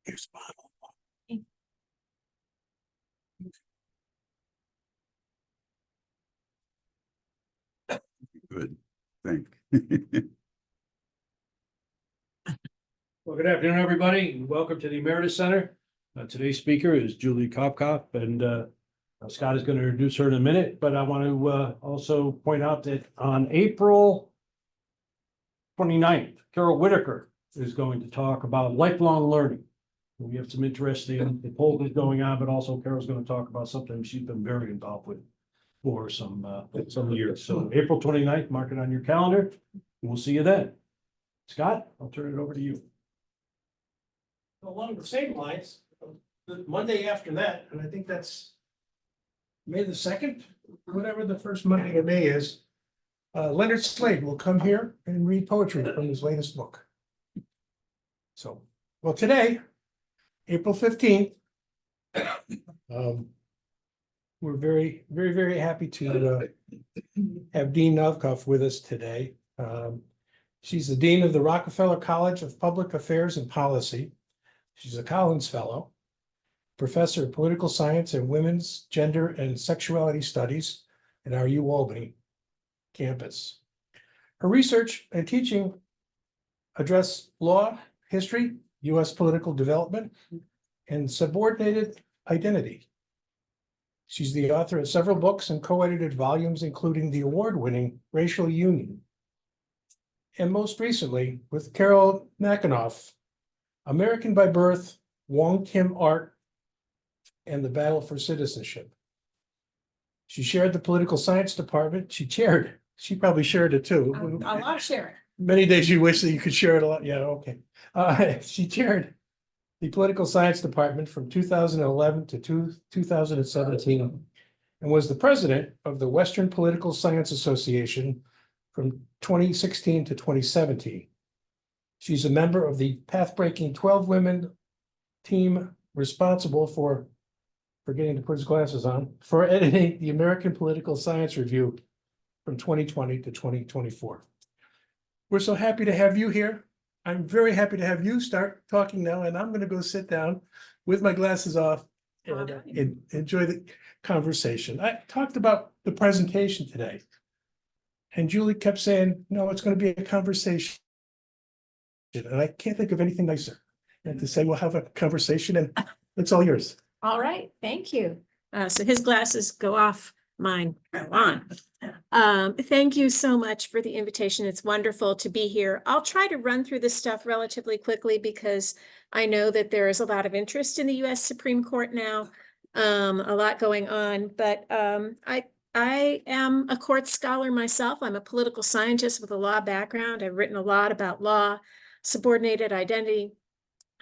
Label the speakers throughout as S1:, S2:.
S1: Here's bottle. Good. Thank you.
S2: Well, good afternoon, everybody, and welcome to the Emeritus Center. Today's speaker is Julie Novkov, and Scott is going to introduce her in a minute, but I want to also point out that on April 29th, Carol Whitaker is going to talk about lifelong learning. We have some interesting polls going on, but also Carol's going to talk about something she's been very involved with for some years. So April 29th, mark it on your calendar, and we'll see you then. Scott, I'll turn it over to you.
S3: Along the same lines, the Monday after that, and I think that's May the 2nd, whatever the first Monday of May is, Leonard Slade will come here and read poetry from his latest book. So, well, today, April 15th, we're very, very, very happy to have Dean Novkov with us today. She's the Dean of the Rockefeller College of Public Affairs and Policy. She's a Collins Fellow, Professor of Political Science and Women's, Gender, and Sexuality Studies at our UAlbany campus. Her research and teaching address law, history, U.S. political development, and subordinated identity. She's the author of several books and co-edited volumes, including the award-winning Racial Union. And most recently, with Carol Nakanoff, American by Birth, Wong Kim Art, and the Battle for Citizenship. She shared the political science department. She probably shared it too.
S4: A lot of sharing.
S3: Many days you wish that you could share it a lot. Yeah, okay. She chaired the political science department from 2011 to 2017 and was the president of the Western Political Science Association from 2016 to 2017. She's a member of the path-breaking 12 women team responsible for getting to put his glasses on, for editing the American Political Science Review from 2020 to 2024. We're so happy to have you here. I'm very happy to have you start talking now, and I'm going to go sit down with my glasses off and enjoy the conversation. I talked about the presentation today, and Julie kept saying, no, it's going to be a conversation. And I can't think of anything nicer than to say, we'll have a conversation, and it's all yours.
S4: All right, thank you. So his glasses go off, mine go on. Thank you so much for the invitation. It's wonderful to be here. I'll try to run through this stuff relatively quickly because I know that there is a lot of interest in the U.S. Supreme Court now, a lot going on, but I am a court scholar myself. I'm a political scientist with a law background. I've written a lot about law, subordinated identity,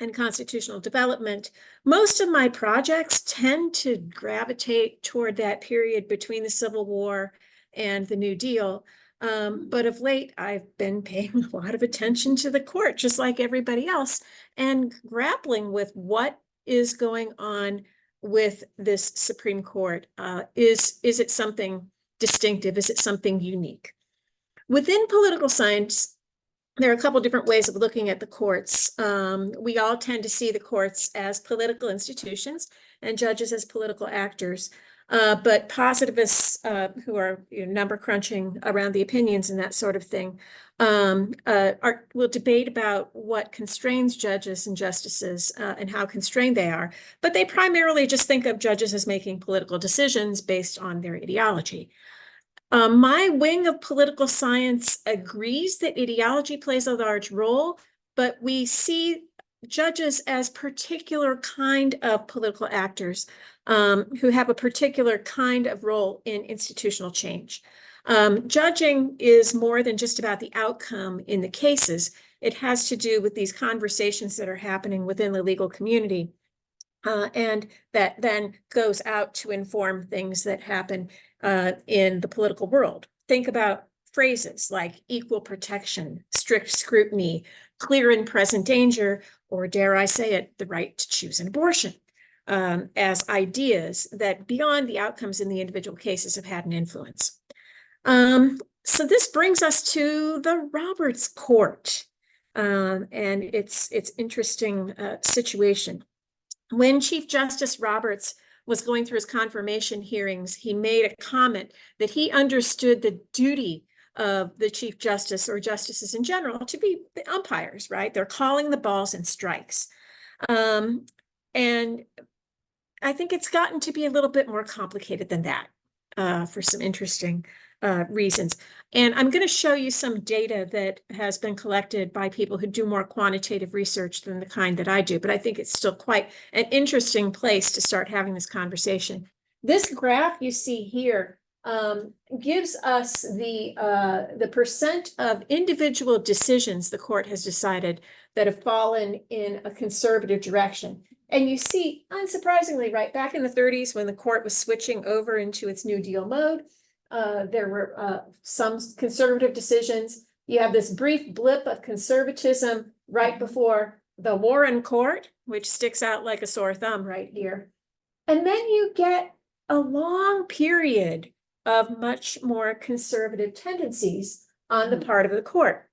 S4: and constitutional development. Most of my projects tend to gravitate toward that period between the Civil War and the New Deal. But of late, I've been paying a lot of attention to the court, just like everybody else, and grappling with what is going on with this Supreme Court. Is it something distinctive? Is it something unique? Within political science, there are a couple different ways of looking at the courts. We all tend to see the courts as political institutions and judges as political actors. But positivists who are number crunching around the opinions and that sort of thing will debate about what constrains judges and justices and how constrained they are. But they primarily just think of judges as making political decisions based on their ideology. My wing of political science agrees that ideology plays a large role, but we see judges as particular kind of political actors who have a particular kind of role in institutional change. Judging is more than just about the outcome in the cases. It has to do with these conversations that are happening within the legal community. And that then goes out to inform things that happen in the political world. Think about phrases like equal protection, strict scrutiny, clear and present danger, or dare I say it, the right to choose an abortion, as ideas that beyond the outcomes in the individual cases have had an influence. So this brings us to the Roberts Court. And it's interesting situation. When Chief Justice Roberts was going through his confirmation hearings, he made a comment that he understood the duty of the Chief Justice or justices in general to be the umpires, right? They're calling the balls and strikes. And I think it's gotten to be a little bit more complicated than that for some interesting reasons. And I'm going to show you some data that has been collected by people who do more quantitative research than the kind that I do, but I think it's still quite an interesting place to start having this conversation. This graph you see here gives us the percent of individual decisions the court has decided that have fallen in a conservative direction. And you see, unsurprisingly, right back in the 30s when the court was switching over into its New Deal mode, there were some conservative decisions. You have this brief blip of conservatism right before the Warren Court, which sticks out like a sore thumb right here. And then you get a long period of much more conservative tendencies on the part of the court.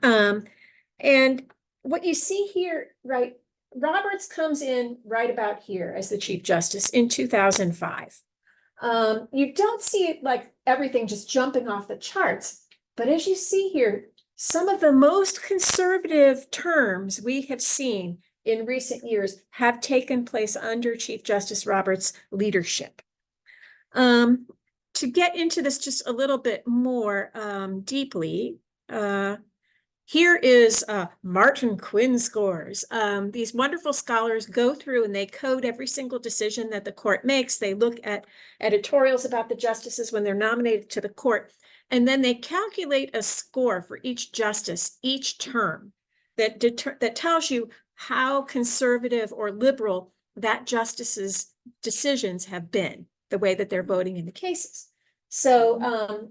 S4: And what you see here, right, Roberts comes in right about here as the Chief Justice in 2005. You don't see it like everything just jumping off the charts, but as you see here, some of the most conservative terms we have seen in recent years have taken place under Chief Justice Roberts' leadership. To get into this just a little bit more deeply, here is Martin Quinn scores. These wonderful scholars go through and they code every single decision that the court makes. They look at editorials about the justices when they're nominated to the court, and then they calculate a score for each justice, each term, that tells you how conservative or liberal that justice's decisions have been, the way that they're voting in the cases. So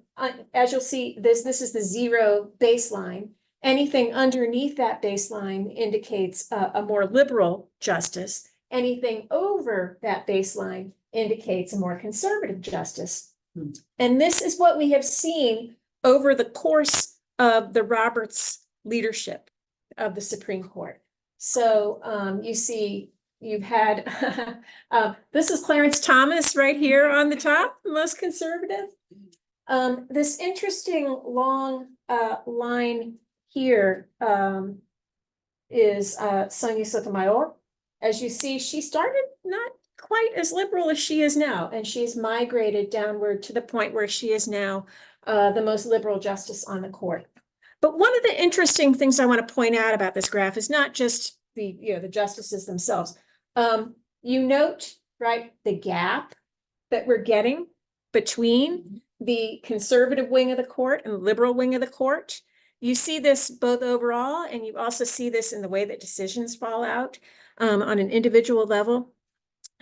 S4: as you'll see, this is the zero baseline. Anything underneath that baseline indicates a more liberal justice. Anything over that baseline indicates a more conservative justice. And this is what we have seen over the course of the Roberts leadership of the Supreme Court. So you see, you've had, this is Clarence Thomas right here on the top, most conservative. This interesting long line here is Sonia Sotomayor. As you see, she started not quite as liberal as she is now, and she's migrated downward to the point where she is now the most liberal justice on the court. But one of the interesting things I want to point out about this graph is not just the justices themselves. You note, right, the gap that we're getting between the conservative wing of the court and the liberal wing of the court. You see this both overall, and you also see this in the way that decisions fall out on an individual level.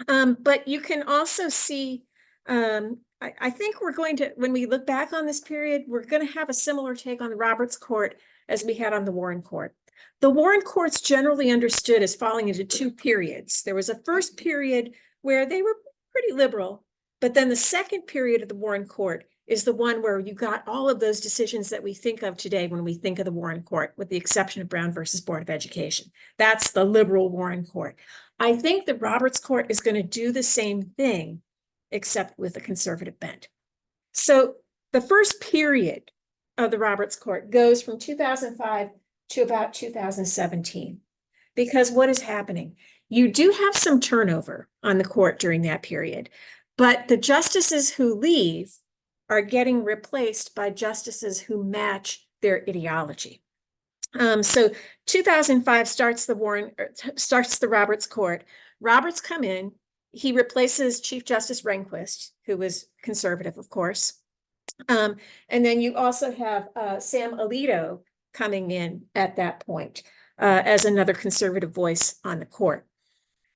S4: But you can also see, I think we're going to, when we look back on this period, we're going to have a similar take on the Roberts Court as we had on the Warren Court. The Warren Court's generally understood as falling into two periods. There was a first period where they were pretty liberal, but then the second period of the Warren Court is the one where you got all of those decisions that we think of today when we think of the Warren Court, with the exception of Brown versus Board of Education. That's the liberal Warren Court. I think the Roberts Court is going to do the same thing, except with a conservative bent. So the first period of the Roberts Court goes from 2005 to about 2017, because what is happening? You do have some turnover on the court during that period, but the justices who leave are getting replaced by justices who match their ideology. So 2005 starts the Roberts Court. Roberts come in, he replaces Chief Justice Rehnquist, who was conservative, of course. And then you also have Sam Alito coming in at that point as another conservative voice on the court.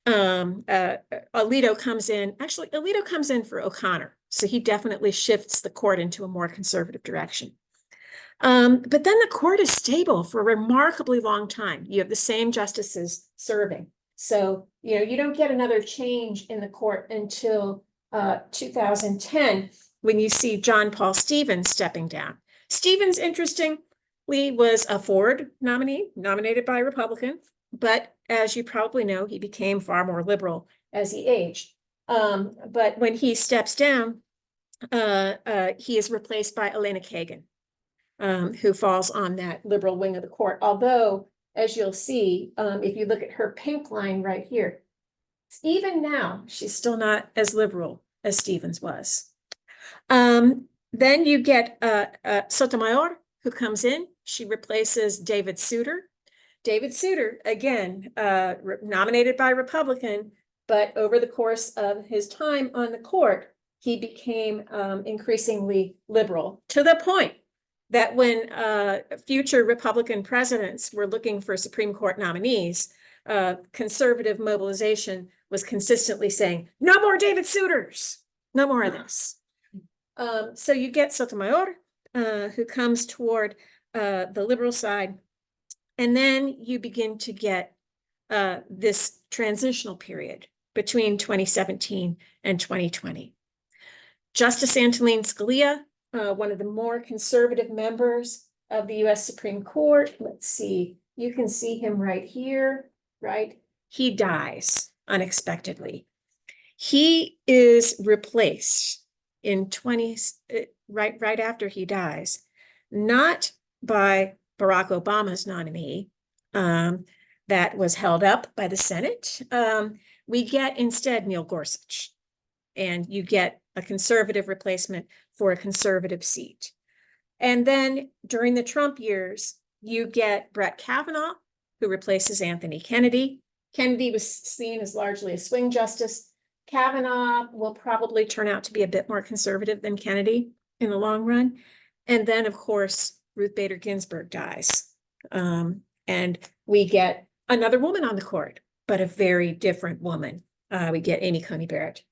S4: Alito comes in for O'Connor. So he definitely shifts the court into a more conservative direction. But then the court is stable for a remarkably long time. You have the same justices serving. So, you don't get another change in the court until 2010, when you see John Paul Stevens stepping down. Stevens, interesting. Lee was a Ford nominee, nominated by a Republican, but as you probably know, he became far more liberal as he aged. But when he steps down, he is replaced by Elena Kagan, who falls on that liberal wing of the court. Although, as you'll see, if you look at her pink line right here, even now, she's still not as liberal as Stevens was. Then you get Sotomayor, who comes in. She replaces David Souter. David Souter, again, nominated by Republican, but over the course of his time on the court, he became increasingly liberal, to the point that when future Republican presidents were looking for Supreme Court nominees, conservative mobilization was consistently saying, no more David Souters, no more of this. So you get Sotomayor, who comes toward the liberal side, and then you begin to get this transitional period between 2017 and 2020. Justice Antonin Scalia, one of the more conservative members of the US Supreme Court, let's see, you can see him right here, right? He dies unexpectedly. He is replaced in right after he dies, not by Barack Obama's nominee that was held up by the Senate. We get instead Neil Gorsuch, and you get a conservative replacement for a conservative seat. And then during the Trump years, you get Brett Kavanaugh, who replaces Anthony Kennedy. Kennedy was seen as largely a swing justice. Kavanaugh will probably turn out to be a bit more conservative than Kennedy in the long run. And then, of course, Ruth Bader Ginsburg dies. And we get another woman on the court, but a very different woman. We get Amy Coney Barrett.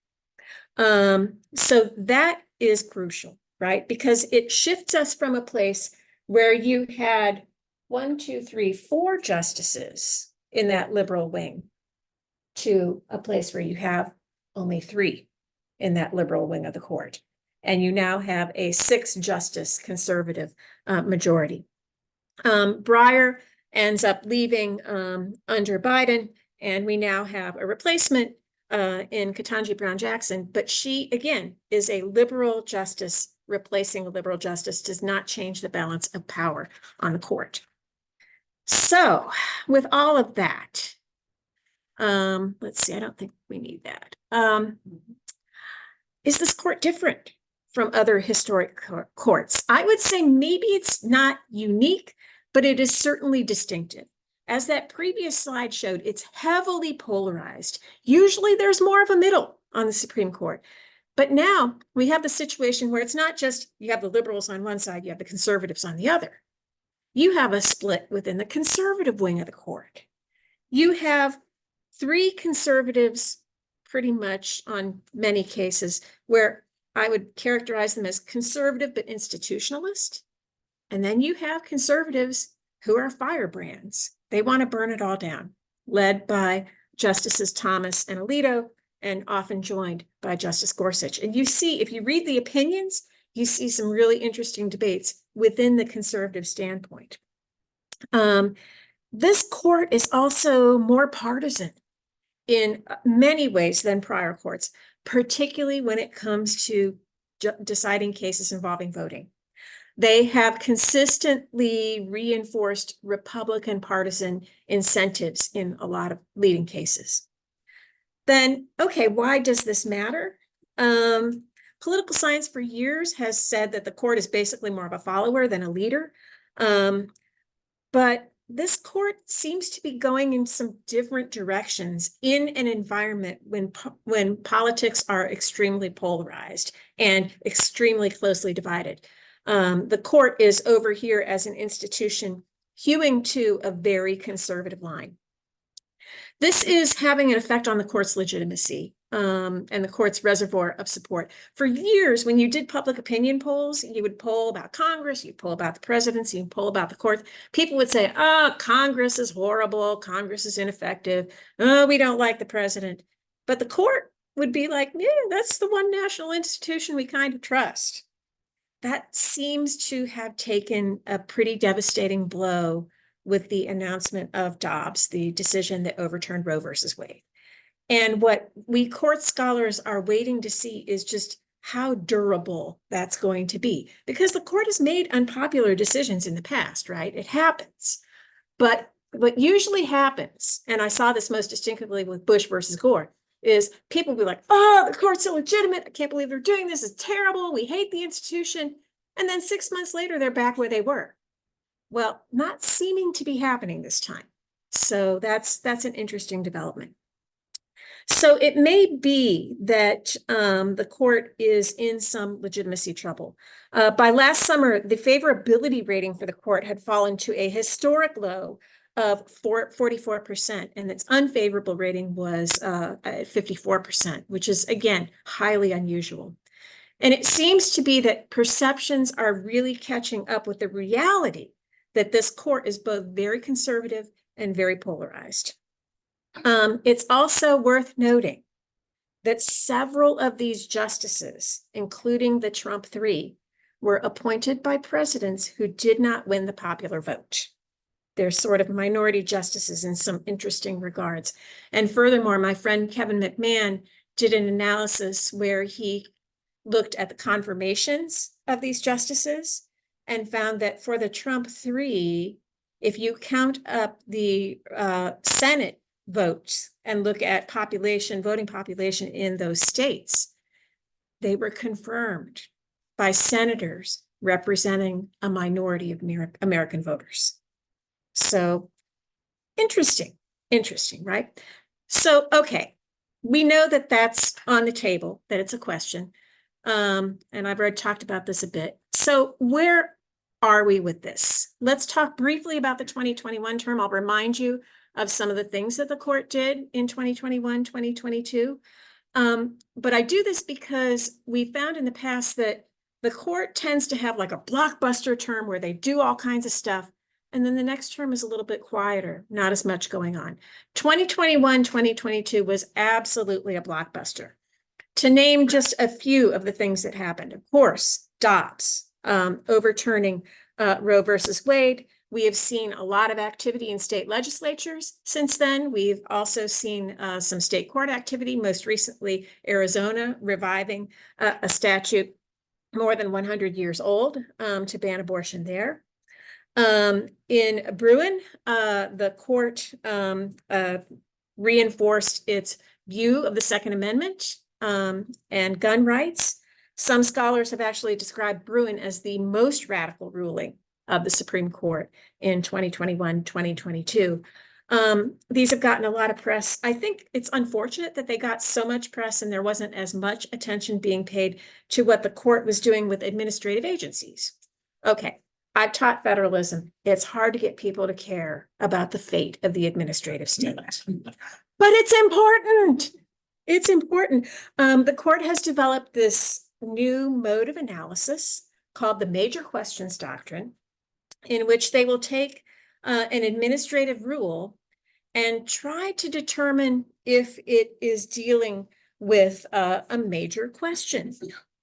S4: So that is crucial, right? Because it shifts us from a place where you had 4 justices in that liberal wing to a place where you have only 3 in that liberal wing of the court. And you now have a 6-justice conservative majority. Breyer ends up leaving under Biden, and we now have a replacement in Ketanji Brown Jackson, but she, again, is a liberal justice. Replacing a liberal justice does not change the balance of power on the court. So with all of that, let's see, I don't think we need that. Is this court different from other historic courts? I would say maybe it's not unique, but it is certainly distinctive. As that previous slide showed, it's heavily polarized. Usually there's more of a middle on the Supreme Court. But now we have the situation where it's not just you have the liberals on one side, you have the conservatives on the other. You have a split within the conservative wing of the court. You have 3 conservatives pretty much on many cases where I would characterize them as conservative but institutionalist. And then you have conservatives who are firebrands. They want to burn it all down, led by Justices Thomas and Alito, and often joined by Justice Gorsuch. And you see, if you read the opinions, you see some really interesting debates within the conservative standpoint. This court is also more partisan in many ways than prior courts, particularly when it comes to deciding cases involving voting. They have consistently reinforced Republican partisan incentives in a lot of leading cases. Then, okay, why does this matter? Political science for years has said that the court is basically more of a follower than a leader. But this court seems to be going in some different directions in an environment when politics are extremely polarized and extremely closely divided. The court is over here as an institution hewing to a very conservative line. This is having an effect on the court's legitimacy and the court's reservoir of support. For years, when you did public opinion polls, you would poll about Congress, you'd poll about the presidency, you'd poll about the courts. People would say, oh, Congress is horrible, Congress is ineffective, oh, we don't like the president. But the court would be like, yeah, that's the one national institution we kind of trust. that seems to have taken a pretty devastating blow with the announcement of Dobbs, the decision that overturned Roe versus Wade. And what we court scholars are waiting to see is just how durable that's going to be, because the court has made unpopular decisions in the past, right? It happens. But what usually happens, and I saw this most distinctively with Bush versus Gore, is people be like, oh, the court's illegitimate. I can't believe they're doing this. It's terrible. We hate the institution. And then 6 months later, they're back where they were. Well, not seeming to be happening this time. So that's an interesting development. So it may be that the court is in some legitimacy trouble. By last summer, the favorability rating for the court had fallen to a historic low of 44%, and its unfavorable rating was 54%, which is, again, highly unusual. And it seems to be that perceptions are really catching up with the reality that this court is both very conservative and very polarized. It's also worth noting that several of these justices, including the Trump 3, were appointed by presidents who did not win the popular vote. They're sort of minority justices in some interesting regards. And furthermore, my friend Kevin McMahon did an analysis where he looked at the confirmations of these justices and found that for the Trump 3, if you count up the Senate votes and look at voting population in those states, they were confirmed by senators representing a minority of American voters. So interesting, right? So, okay, we know that that's on the table, that it's a question. And I've already talked about this a bit. So where are we with this? Let's talk briefly about the 2021 term. I'll remind you of some of the things that the court did in 2021, 2022. But I do this because we found in the past that the court tends to have like a blockbuster term where they do all kinds of stuff. And then the next term is a little bit quieter, not as much going on. 2021, 2022 was absolutely a blockbuster. To name just a few of the things that happened, of course, Dobbs overturning Roe versus Wade. We have seen a lot of activity in state legislatures since then. We've also seen some state court activity, most recently Arizona reviving a statute more than 100 years old to ban abortion there. In Bruin, the court reinforced its view of the Second Amendment and gun rights. Some scholars have actually described Bruin as the most radical ruling of the Supreme Court in 2021, 2022. These have gotten a lot of press. I think it's unfortunate that they got so much press and there wasn't as much attention being paid to what the court was doing with administrative agencies. Okay, I've taught federalism. It's hard to get people to care about the fate of the administrative state, but it's important. It's important. The court has developed this new mode of analysis called the major questions doctrine, in which they will take an administrative rule and try to determine if it is dealing with a major question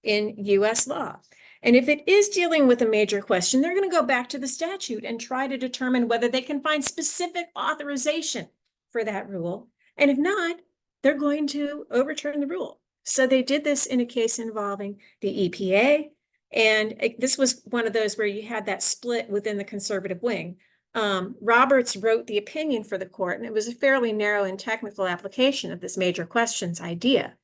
S4: in US law. And if it is dealing with a major question, they're going to go back to the statute and try to determine whether they can find specific authorization for that rule. And if not, they're going to overturn the rule. So they did this in a case involving the EPA. And this was one of those where you had that split within the conservative wing. Roberts wrote the opinion for the court, and it was a fairly narrow and technical application of this major questions idea.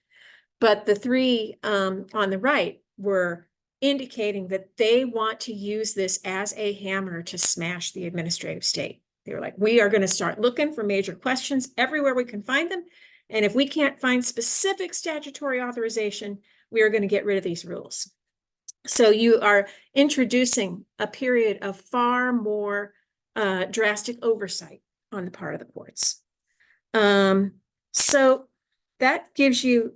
S4: But the three on the right were indicating that they want to use this as a hammer to smash the administrative state. They were like, we are going to start looking for major questions everywhere we can find them. And if we can't find specific statutory authorization, we are going to get rid of these rules. So you are introducing a period of far more drastic oversight on the part of the courts. So that gives you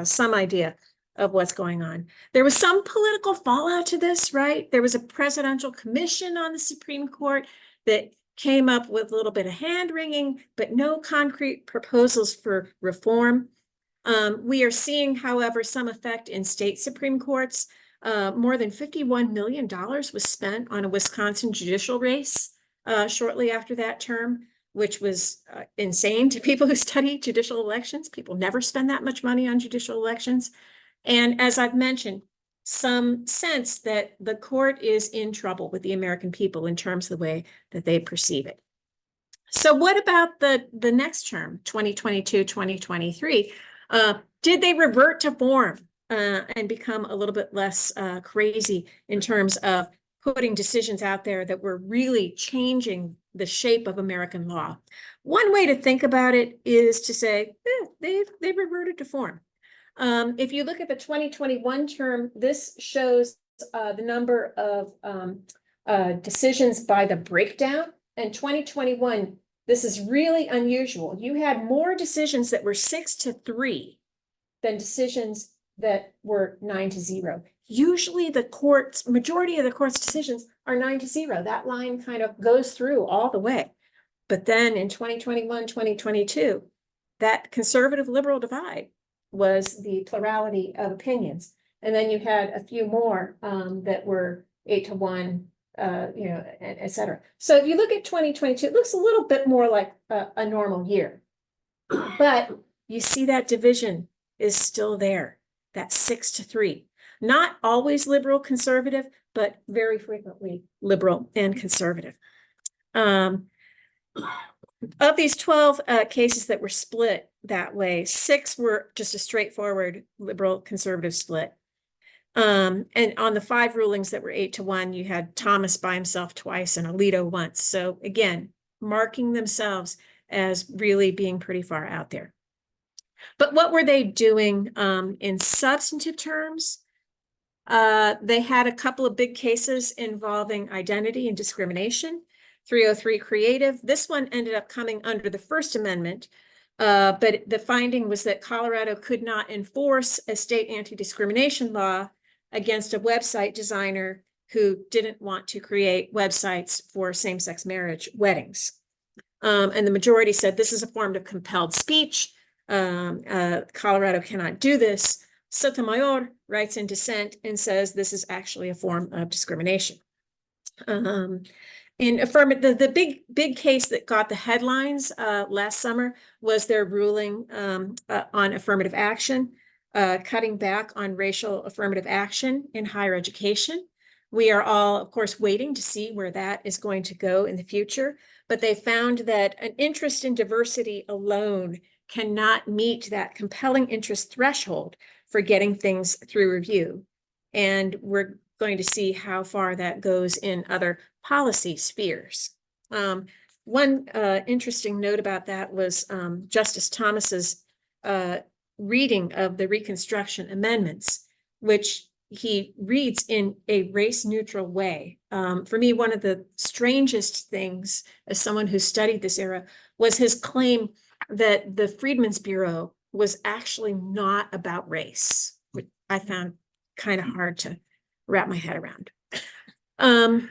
S4: some idea of what's going on. There was some political fallout to this, right? There was a presidential commission on the Supreme Court that came up with a little bit of hand-wringing, but no concrete proposals for reform. We are seeing, however, some effect in state Supreme Courts. more than $51 million was spent on a Wisconsin judicial race shortly after that term, which was insane to people who study judicial elections. People never spend that much money on judicial elections. And as I've mentioned, some sense that the court is in trouble with the American people in terms of the way that they perceive it. So what about the next term, 2022, 2023? Did they revert to form and become a little bit less crazy in terms of putting decisions out there that were really changing the shape of American law? One way to think about it is to say, they've reverted to form. If you look at the 2021 term, this shows the number of decisions by the breakdown. And 2021, this is really unusual. You had more decisions that were 6-3 than decisions that were 9-0. Usually the majority of the court's decisions are 9-0. That line kind of goes through all the way. But then in 2021, 2022, that conservative liberal divide was the plurality of opinions. And then you had a few more that were 8-1, et cetera. So if you look at 2022, it looks a little bit more like a normal year. But you see that division is still there, that 6-3. Not always liberal conservative, but very frequently liberal and conservative. Of these 12 cases that were split that way, 6 were just a straightforward liberal conservative split. And on the 5 rulings that were 8-1, you had Thomas by himself twice and Alito once. So again, marking themselves as really being pretty far out there. But what were they doing in substantive terms? They had a couple of big cases involving identity and discrimination. 303 creative. This one ended up coming under the First Amendment, but the finding was that Colorado could not enforce a state anti-discrimination law against a website designer who didn't want to create websites for same-sex marriage weddings. And the majority said this is a form of compelled speech. Colorado cannot do this. Sotomayor writes in dissent and says this is actually a form of discrimination. In affirmative, the big case that got the headlines last summer was their ruling on affirmative action, cutting back on racial affirmative action in higher education. We are all, of course, waiting to see where that is going to go in the future, but they found that an interest in diversity alone cannot meet that compelling interest threshold for getting things through review. And we're going to see how far that goes in other policy spheres. One interesting note about that was Justice Thomas's reading of the Reconstruction Amendments, which he reads in a race-neutral way. For me, one of the strangest things as someone who studied this era was his claim that the Freedmen's Bureau was actually not about race, which I found kind of hard to wrap my head around. And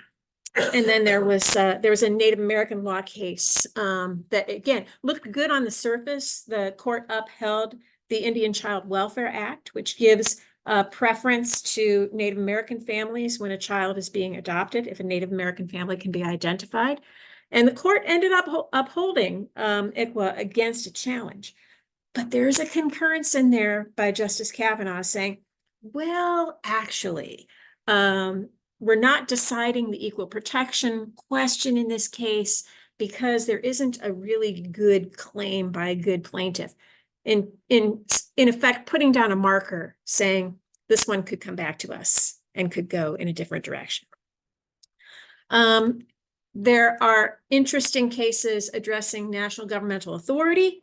S4: then there was a Native American law case that, again, looked good on the surface. The court upheld the Indian Child Welfare Act, which gives preference to Native American families when a child is being adopted, if a Native American family can be identified. And the court ended up upholding ICWA against a challenge. But there's a concurrence in there by Justice Kavanaugh saying, well, actually, we're not deciding the equal protection question in this case because there isn't a really good claim by a good plaintiff. In effect, putting down a marker saying this one could come back to us and could go in a different direction. There are interesting cases addressing national governmental authority.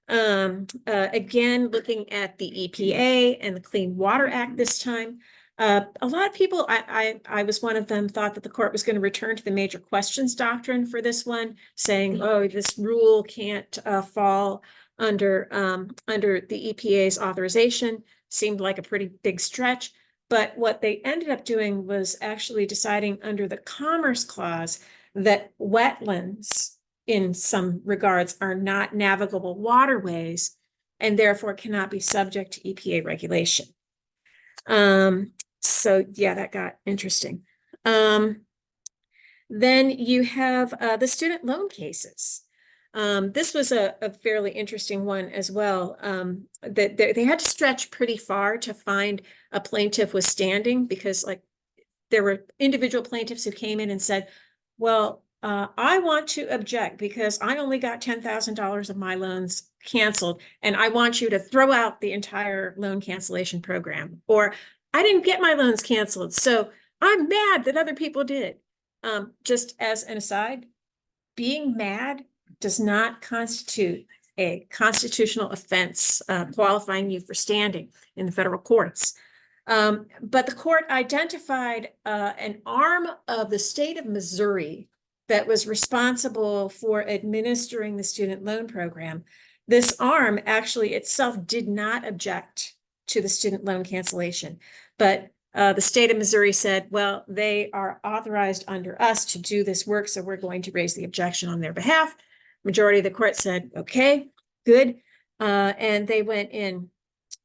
S4: Again, looking at the EPA and the Clean Water Act this time. A lot of people, I was one of them, thought that the court was going to return to the major questions doctrine for this one, saying, oh, this rule can't fall under the EPA's authorization. Seemed like a pretty big stretch. But what they ended up doing was actually deciding under the Commerce Clause that wetlands in some regards are not navigable waterways and therefore cannot be subject to EPA regulation. So yeah, that got interesting. Then you have the student loan cases. This was a fairly interesting one as well. That they had to stretch pretty far to find a plaintiff was standing, because like there were individual plaintiffs who came in and said, well, I want to object because I only got $10,000 of my loans canceled, and I want you to throw out the entire loan cancellation program. Or I didn't get my loans canceled, so I'm mad that other people did. Just as an aside, being mad does not constitute a constitutional offense qualifying you for standing in the federal courts. But the court identified an arm of the state of Missouri that was responsible for administering the student loan program. This arm actually itself did not object to the student loan cancellation, but the state of Missouri said, well, they are authorized under us to do this work, so we're going to raise the objection on their behalf. Majority of the court said, okay, good. And they went in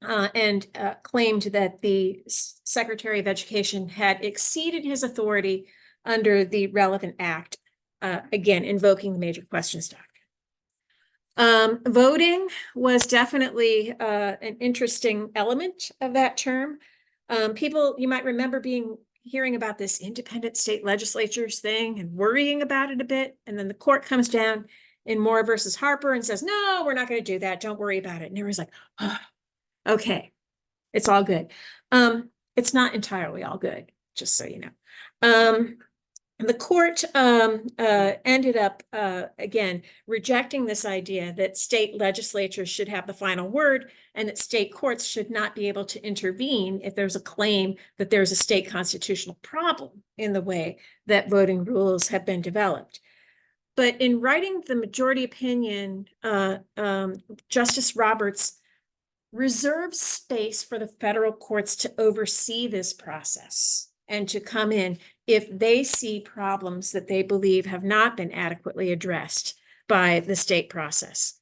S4: and claimed that the Secretary of Education had exceeded his authority under the relevant act, again, invoking the major questions doctrine. Voting was definitely an interesting element of that term. People, you might remember hearing about this independent state legislatures thing and worrying about it a bit. And then the court comes down in Moore versus Harper and says, no, we're not going to do that. Don't worry about it. And everyone's like, oh, okay, it's all good. It's not entirely all good, just so you know. The court ended up, again, rejecting this idea that state legislatures should have the final word and that state courts should not be able to intervene if there's a claim that there's a state constitutional problem in the way that voting rules have been developed. But in writing the majority opinion, Justice Roberts reserves space for the federal courts to oversee this process and to come in if they see problems that they believe have not been adequately addressed by the state process.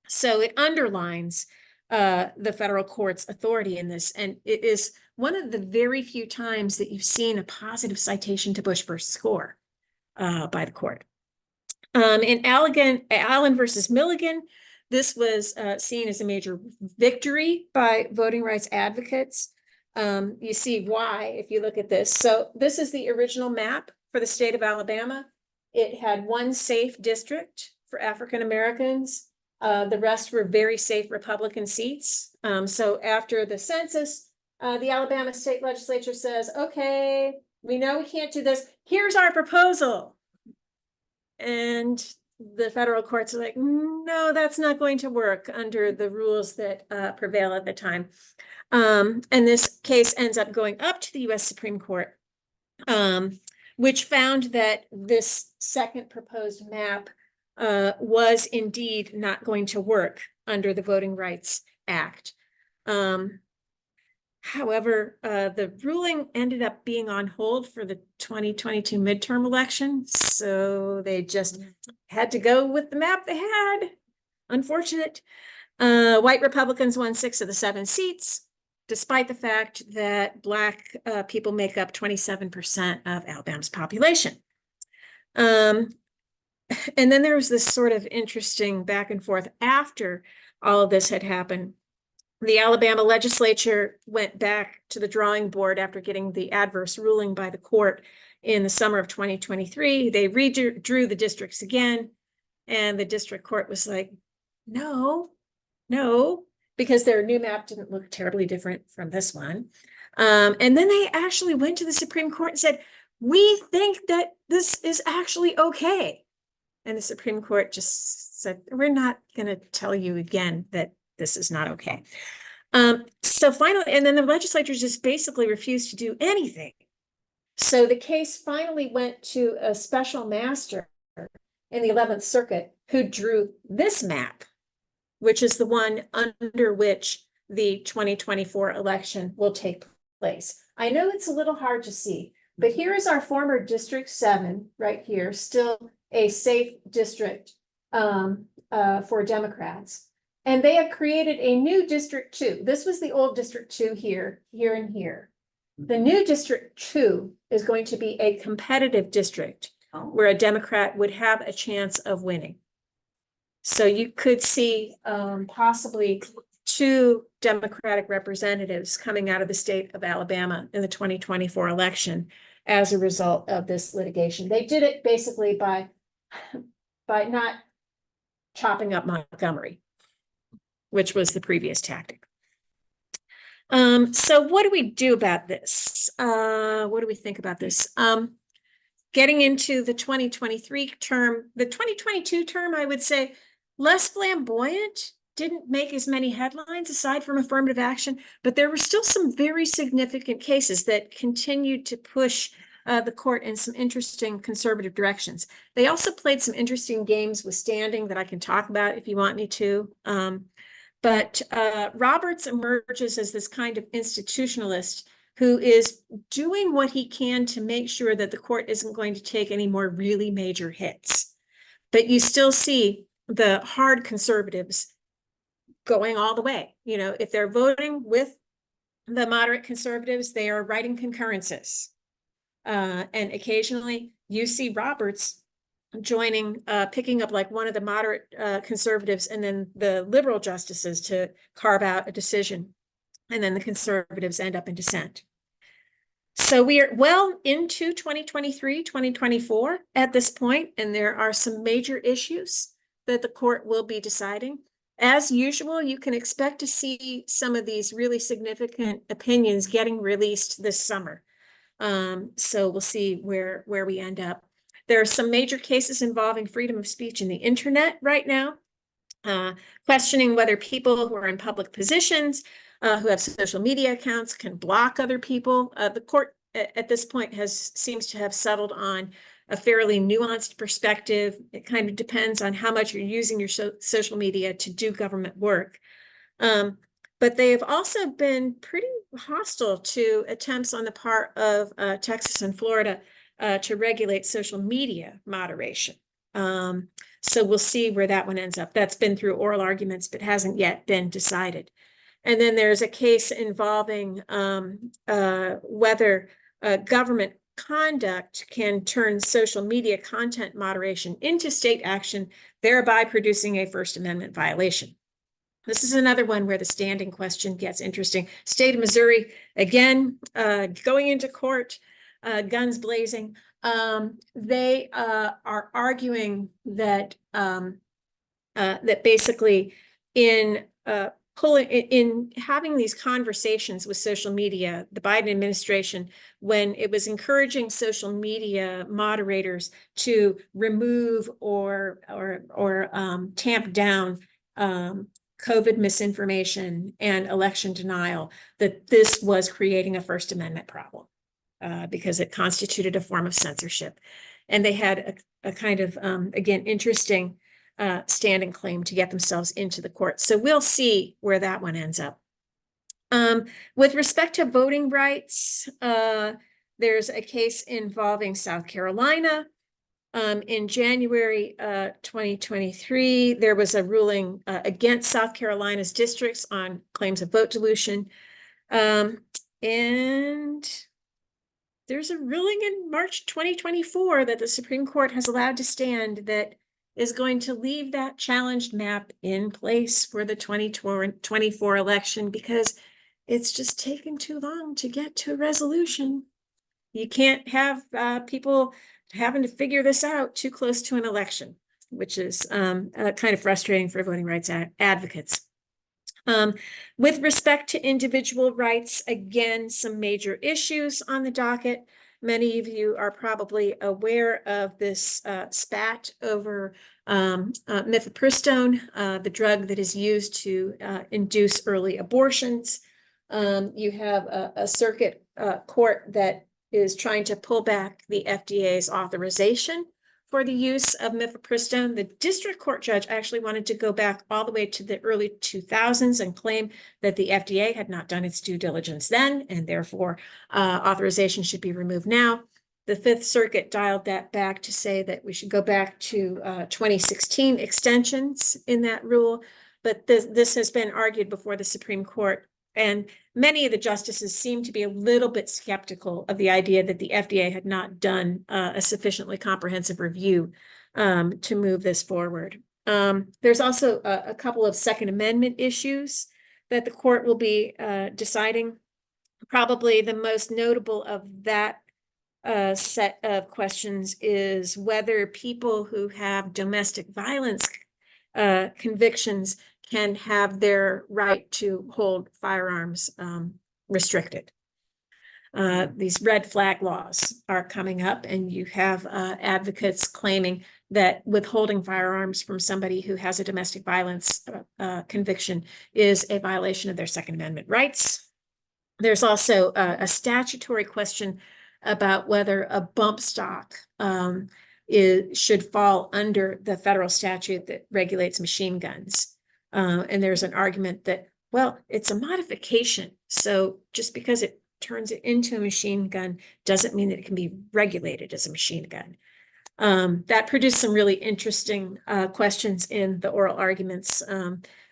S4: So it underlines the federal court's authority in this, and it is one of the very few times that you've seen a positive citation to Bush versus Gore by the court. In Allen versus Milligan, this was seen as a major victory by voting rights advocates. You see why if you look at this. So this is the original map for the state of Alabama. It had one safe district for African Americans. The rest were very safe Republican seats. So after the census, the Alabama state legislature says, okay, we know we can't do this. Here's our proposal. And the federal courts are like, no, that's not going to work under the rules that prevail at the time. And this case ends up going up to the US Supreme Court, which found that this second proposed map was indeed not going to work under the Voting Rights Act. However, the ruling ended up being on hold for the 2022 midterm election, so they just had to go with the map they had. Unfortunate. White Republicans won 6 of the 7 seats, despite the fact that Black people make up 27% of Alabama's population. And then there was this sort of interesting back and forth after all of this had happened. The Alabama legislature went back to the drawing board after getting the adverse ruling by the court in the summer of 2023. They redrew the districts again, and the district court was like, no, because their new map didn't look terribly different from this one. And then they actually went to the Supreme Court and said, we think that this is actually okay. And the Supreme Court just said, we're not going to tell you again that this is not okay. So finally, and then the legislature just basically refused to do anything. So the case finally went to a special master in the 11th Circuit who drew this map, which is the one under which the 2024 election will take place. I know it's a little hard to see, but here is our former District 7 right here, still a safe district for Democrats. And they have created a new District 2. This was the old District 2 here, and here. The new District 2 is going to be a competitive district where a Democrat would have a chance of winning. So you could see possibly 2 Democratic representatives coming out of the state of Alabama in the 2024 election as a result of this litigation. They did it basically by not chopping up Montgomery, which was the previous tactic. So what do we do about this? What do we think about this? Getting into the 2023 term, the 2022 term, I would say less flamboyant, didn't make as many headlines aside from affirmative action, but there were still some very significant cases that continued to push the court in some interesting conservative directions. They also played some interesting games with standing that I can talk about if you want me to. But Roberts emerges as this kind of institutionalist who is doing what he can to make sure that the court isn't going to take any more really major hits. But you still see the hard conservatives going all the way. You know, if they're voting with the moderate conservatives, they are writing concurrences. And occasionally you see Roberts joining, picking up like one of the moderate conservatives and then the liberal justices to carve out a decision. And then the conservatives end up in dissent. So we are well into 2023, 2024 at this point, and there are some major issues that the court will be deciding. As usual, you can expect to see some of these really significant opinions getting released this summer. So we'll see where we end up. There are some major cases involving freedom of speech in the internet right now, questioning whether people who are in public positions, who have social media accounts, can block other people. The court at this point seems to have settled on a fairly nuanced perspective. It kind of depends on how much you're using your social media to do government work. But they have also been pretty hostile to attempts on the part of Texas and Florida to regulate social media moderation. So we'll see where that one ends up. That's been through oral arguments, but hasn't yet been decided. And then there's a case involving whether government conduct can turn social media content moderation into state action, thereby producing a First Amendment violation. This is another one where the standing question gets interesting. State of Missouri, again, going into court, guns blazing. They are arguing that that basically in having these conversations with social media, the Biden administration, when it was encouraging social media moderators to remove or tamp down COVID misinformation and election denial, that this was creating a First Amendment problem because it constituted a form of censorship. And they had a kind of, again, interesting standing claim to get themselves into the court. So we'll see where that one ends up. With respect to voting rights, there's a case involving South Carolina. In January 2023, there was a ruling against South Carolina's districts on claims of vote dilution. And there's a ruling in March 2024 that the Supreme Court has allowed to stand that is going to leave that challenged map in place for the 2024 election because it's just taken too long to get to a resolution. You can't have people having to figure this out too close to an election, which is kind of frustrating for voting rights advocates. With respect to individual rights, again, some major issues on the docket. Many of you are probably aware of this spat over mifepristone, the drug that is used to induce early abortions. You have a circuit court that is trying to pull back the FDA's authorization for the use of mifepristone. The district court judge actually wanted to go back all the way to the early 2000s and claim that the FDA had not done its due diligence then, and therefore authorization should be removed now. The Fifth Circuit dialed that back to say that we should go back to 2016 extensions in that rule, but this has been argued before the Supreme Court And many of the justices seem to be a little bit skeptical of the idea that the FDA had not done a sufficiently comprehensive review to move this forward. There's also a couple of Second Amendment issues that the court will be deciding. Probably the most notable of that set of questions is whether people who have domestic violence convictions can have their right to hold firearms restricted. These red flag laws are coming up, and you have advocates claiming that withholding firearms from somebody who has a domestic violence conviction is a violation of their Second Amendment rights. There's also a statutory question about whether a bump stock should fall under the federal statute that regulates machine guns. And there's an argument that, well, it's a modification. So just because it turns it into a machine gun doesn't mean that it can be regulated as a machine gun. That produced some really interesting questions in the oral arguments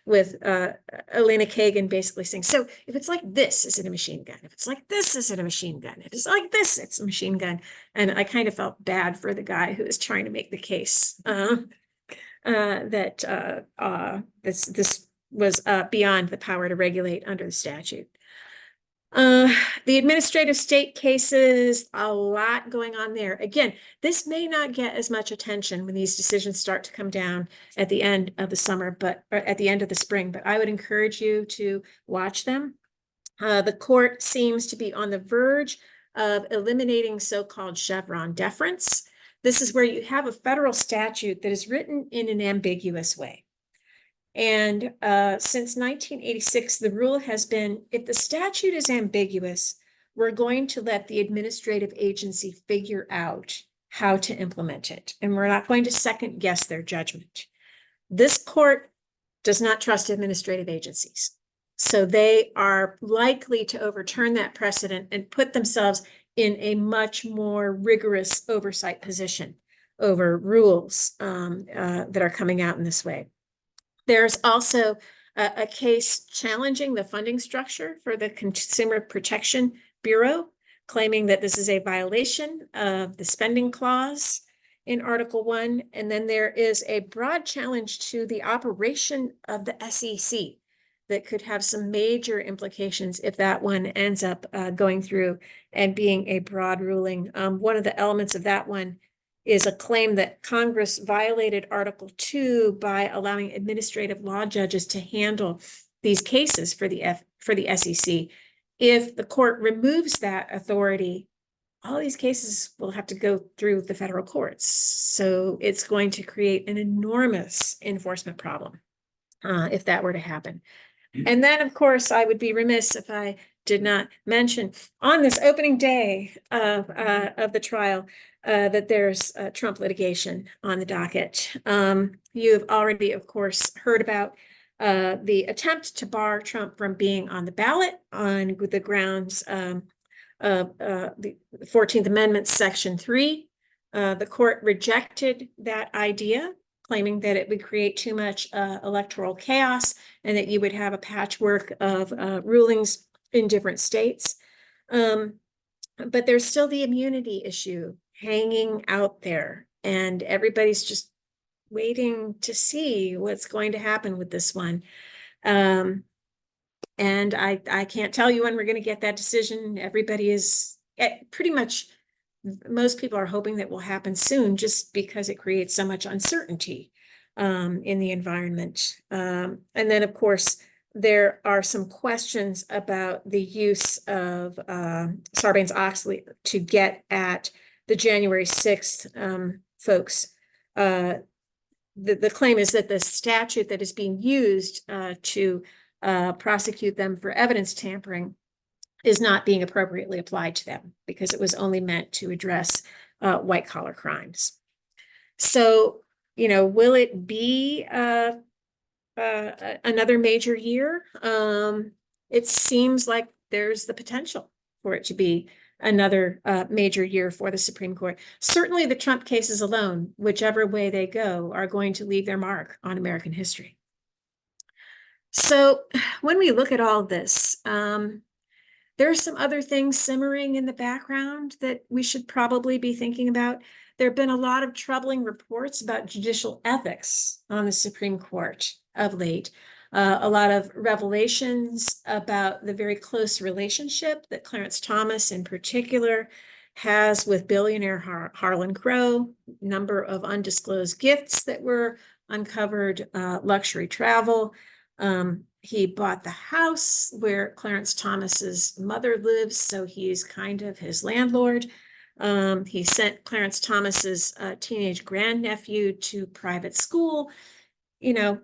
S4: with Elena Kagan basically saying, so if it's like this, is it a machine gun? If it's like this, is it a machine gun? If it's like this, it's a machine gun. And I kind of felt bad for the guy who was trying to make the case that this was beyond the power to regulate under the statute. The administrative state cases, a lot going on there. Again, this may not get as much attention when these decisions start to come down at the end of the summer, or at the end of the spring, but I would encourage you to watch them. The court seems to be on the verge of eliminating so-called Chevron deference. This is where you have a federal statute that is written in an ambiguous way. And since 1986, the rule has been, if the statute is ambiguous, we're going to let the administrative agency figure out how to implement it. And we're not going to second guess their judgment. This court does not trust administrative agencies. So they are likely to overturn that precedent and put themselves in a much more rigorous oversight position over rules that are coming out in this way. There's also a case challenging the funding structure for the Consumer Protection Bureau, claiming that this is a violation of the spending clause in Article 1. And then there is a broad challenge to the operation of the SEC that could have some major implications if that one ends up going through and being a broad ruling. One of the elements of that one is a claim that Congress violated Article 2 by allowing administrative law judges to handle these cases for the SEC. If the court removes that authority, all these cases will have to go through the federal courts. So it's going to create an enormous enforcement problem if that were to happen. And then, of course, I would be remiss if I did not mention on this opening day of the trial that there's Trump litigation on the docket. You've already, of course, heard about the attempt to bar Trump from being on the ballot on the grounds of the 14th Amendment, Section 3. The court rejected that idea, claiming that it would create too much electoral chaos and that you would have a patchwork of rulings in different states. But there's still the immunity issue hanging out there, and everybody's just waiting to see what's going to happen with this one. And I can't tell you when we're going to get that decision. Everybody is pretty much, most people are hoping that will happen soon just because it creates so much uncertainty in the environment. And then, of course, there are some questions about the use of Sarbanes-Oxley to get at the January 6th folks. The claim is that the statute that is being used to prosecute them for evidence tampering is not being appropriately applied to them because it was only meant to address white collar crimes. So, will it be another major year? It seems like there's the potential for it to be another major year for the Supreme Court. Certainly the Trump cases alone, whichever way they go, are going to leave their mark on American history. So when we look at all this, There are some other things simmering in the background that we should probably be thinking about. There have been a lot of troubling reports about judicial ethics on the Supreme Court of late. A lot of revelations about the very close relationship that Clarence Thomas in particular has with billionaire Harlan Crow, number of undisclosed gifts that were uncovered, luxury travel. He bought the house where Clarence Thomas's mother lives, so he's kind of his landlord. He sent Clarence Thomas's teenage grandnephew to private school, you know,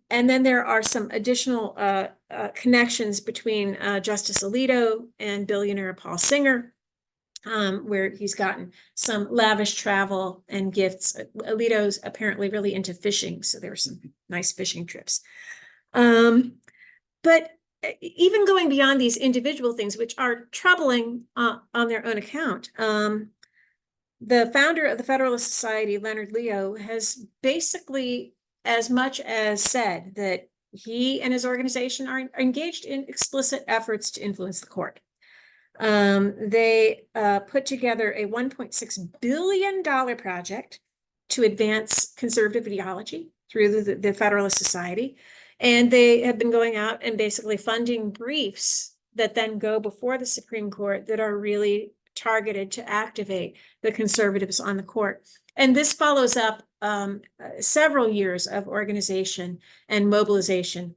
S4: and then there are some additional connections between Justice Alito and billionaire Paul Singer, where he's gotten some lavish travel and gifts. Alito's apparently really into fishing, so there were some nice fishing trips. But even going beyond these individual things, which are troubling on their own account, the founder of the Federalist Society, Leonard Leo, has basically as much as said that he and his organization are engaged in explicit efforts to influence the court. They put together a $1.6 billion project to advance conservative ideology through the Federalist Society. And they have been going out and basically funding briefs that then go before the Supreme Court that are really targeted to activate the conservatives on the court. And this follows up several years of organization and mobilization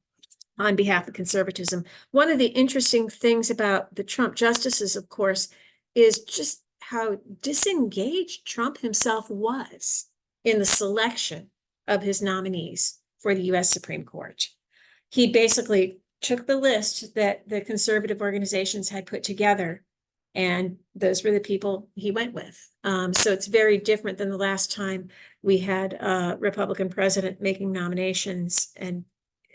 S4: on behalf of conservatism. One of the interesting things about the Trump justices, of course, is just how disengaged Trump himself was in the selection of his nominees for the U.S. Supreme Court. He basically took the list that the conservative organizations had put together, and those were the people he went with. So it's very different than the last time we had a Republican president making nominations and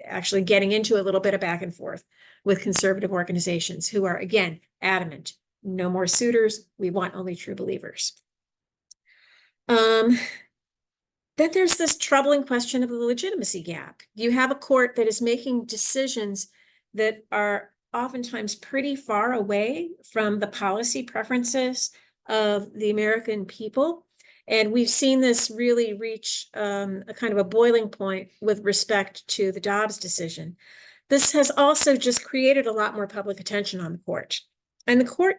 S4: actually getting into a little bit of back and forth with conservative organizations who are, again, adamant. No more suitors. We want only true believers. Then there's this troubling question of the legitimacy gap. You have a court that is making decisions that are oftentimes pretty far away from the policy preferences of the American people. And we've seen this really reach a kind of a boiling point with respect to the Dobbs decision. This has also just created a lot more public attention on the court. And the court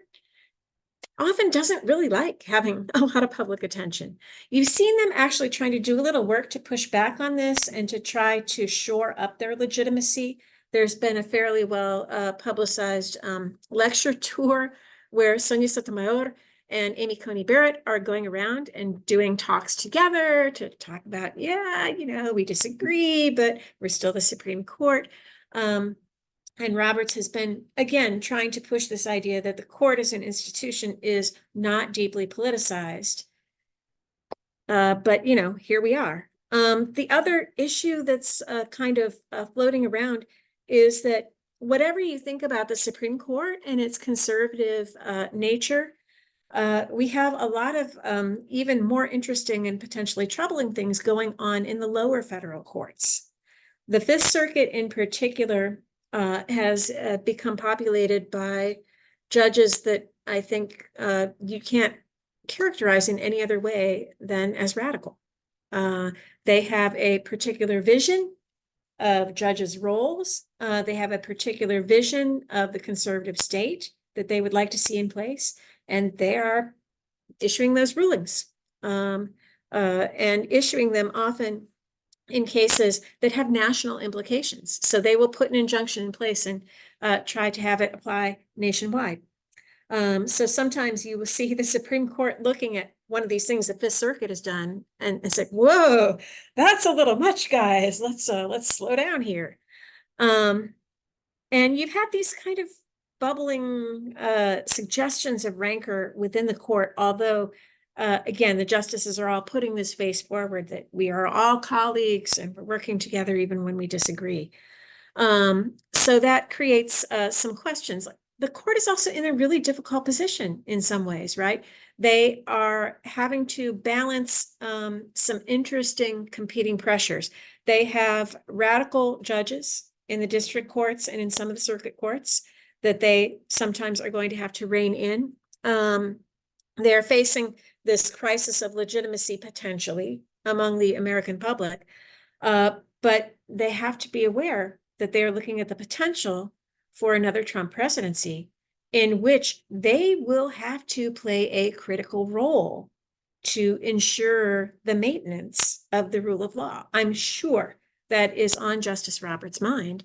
S4: often doesn't really like having a lot of public attention. You've seen them actually trying to do a little work to push back on this and to try to shore up their legitimacy. There's been a fairly well publicized lecture tour where Sonia Sotomayor and Amy Coney Barrett are going around and doing talks together to talk about, yeah, you know, we disagree, but we're still the Supreme Court. And Roberts has been, again, trying to push this idea that the court as an institution is not deeply politicized. But, you know, here we are. The other issue that's kind of floating around is that whatever you think about the Supreme Court and its conservative nature, we have a lot of even more interesting and potentially troubling things going on in the lower federal courts. The Fifth Circuit in particular has become populated by judges that I think you can't characterize in any other way than as radical. They have a particular vision of judges' roles. They have a particular vision of the conservative state that they would like to see in place, and they are issuing those rulings and issuing them often in cases that have national implications. So they will put an injunction in place and try to have it apply nationwide. So sometimes you will see the Supreme Court looking at one of these things the Fifth Circuit has done, and it's like, whoa, that's a little much, guys. Let's slow down here. And you've had these kind of bubbling suggestions of rancor within the court, although again, the justices are all putting this face forward that we are all colleagues and we're working together even when we disagree. So that creates some questions. The court is also in a really difficult position in some ways, right? They are having to balance some interesting competing pressures. They have radical judges in the district courts and in some of the circuit courts. that they sometimes are going to have to rein in. They're facing this crisis of legitimacy potentially among the American public, but they have to be aware that they're looking at the potential for another Trump presidency in which they will have to play a critical role to ensure the maintenance of the rule of law. I'm sure that is on Justice Roberts' mind.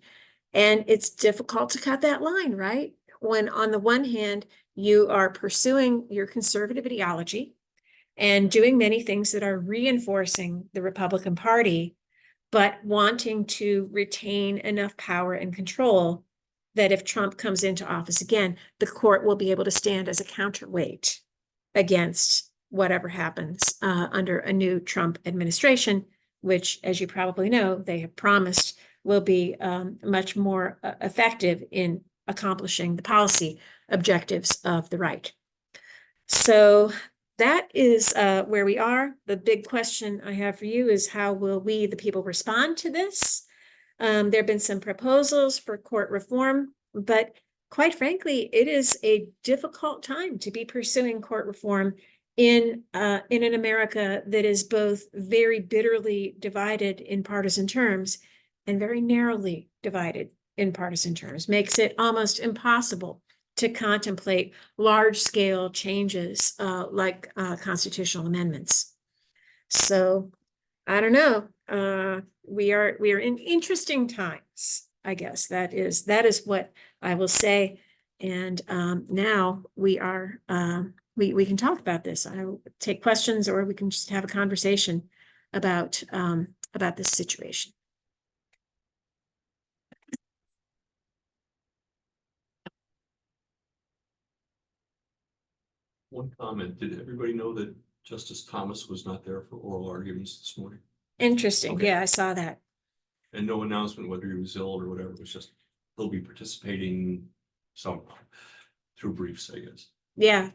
S4: And it's difficult to cut that line, right? When on the one hand, you are pursuing your conservative ideology and doing many things that are reinforcing the Republican Party, but wanting to retain enough power and control that if Trump comes into office again, the court will be able to stand as a counterweight against whatever happens under a new Trump administration, which, as you probably know, they have promised will be much more effective in accomplishing the policy objectives of the right. So that is where we are. The big question I have for you is how will we, the people, respond to this? There have been some proposals for court reform, but quite frankly, it is a difficult time to be pursuing court reform in an America that is both very bitterly divided in partisan terms and very narrowly divided in partisan terms. Makes it almost impossible to contemplate large-scale changes like constitutional amendments. So I don't know. We are in interesting times, I guess. That is what I will say. And now we are we can talk about this. I will take questions, or we can just have a conversation about this situation.
S5: One comment, did everybody know that Justice Thomas was not there for oral arguments this morning?
S4: Interesting.
S5: Okay.
S4: Yeah, I saw that.
S5: And no announcement whether he was ill or whatever, it was just, he'll be participating somehow through briefs, I guess.
S4: Yeah,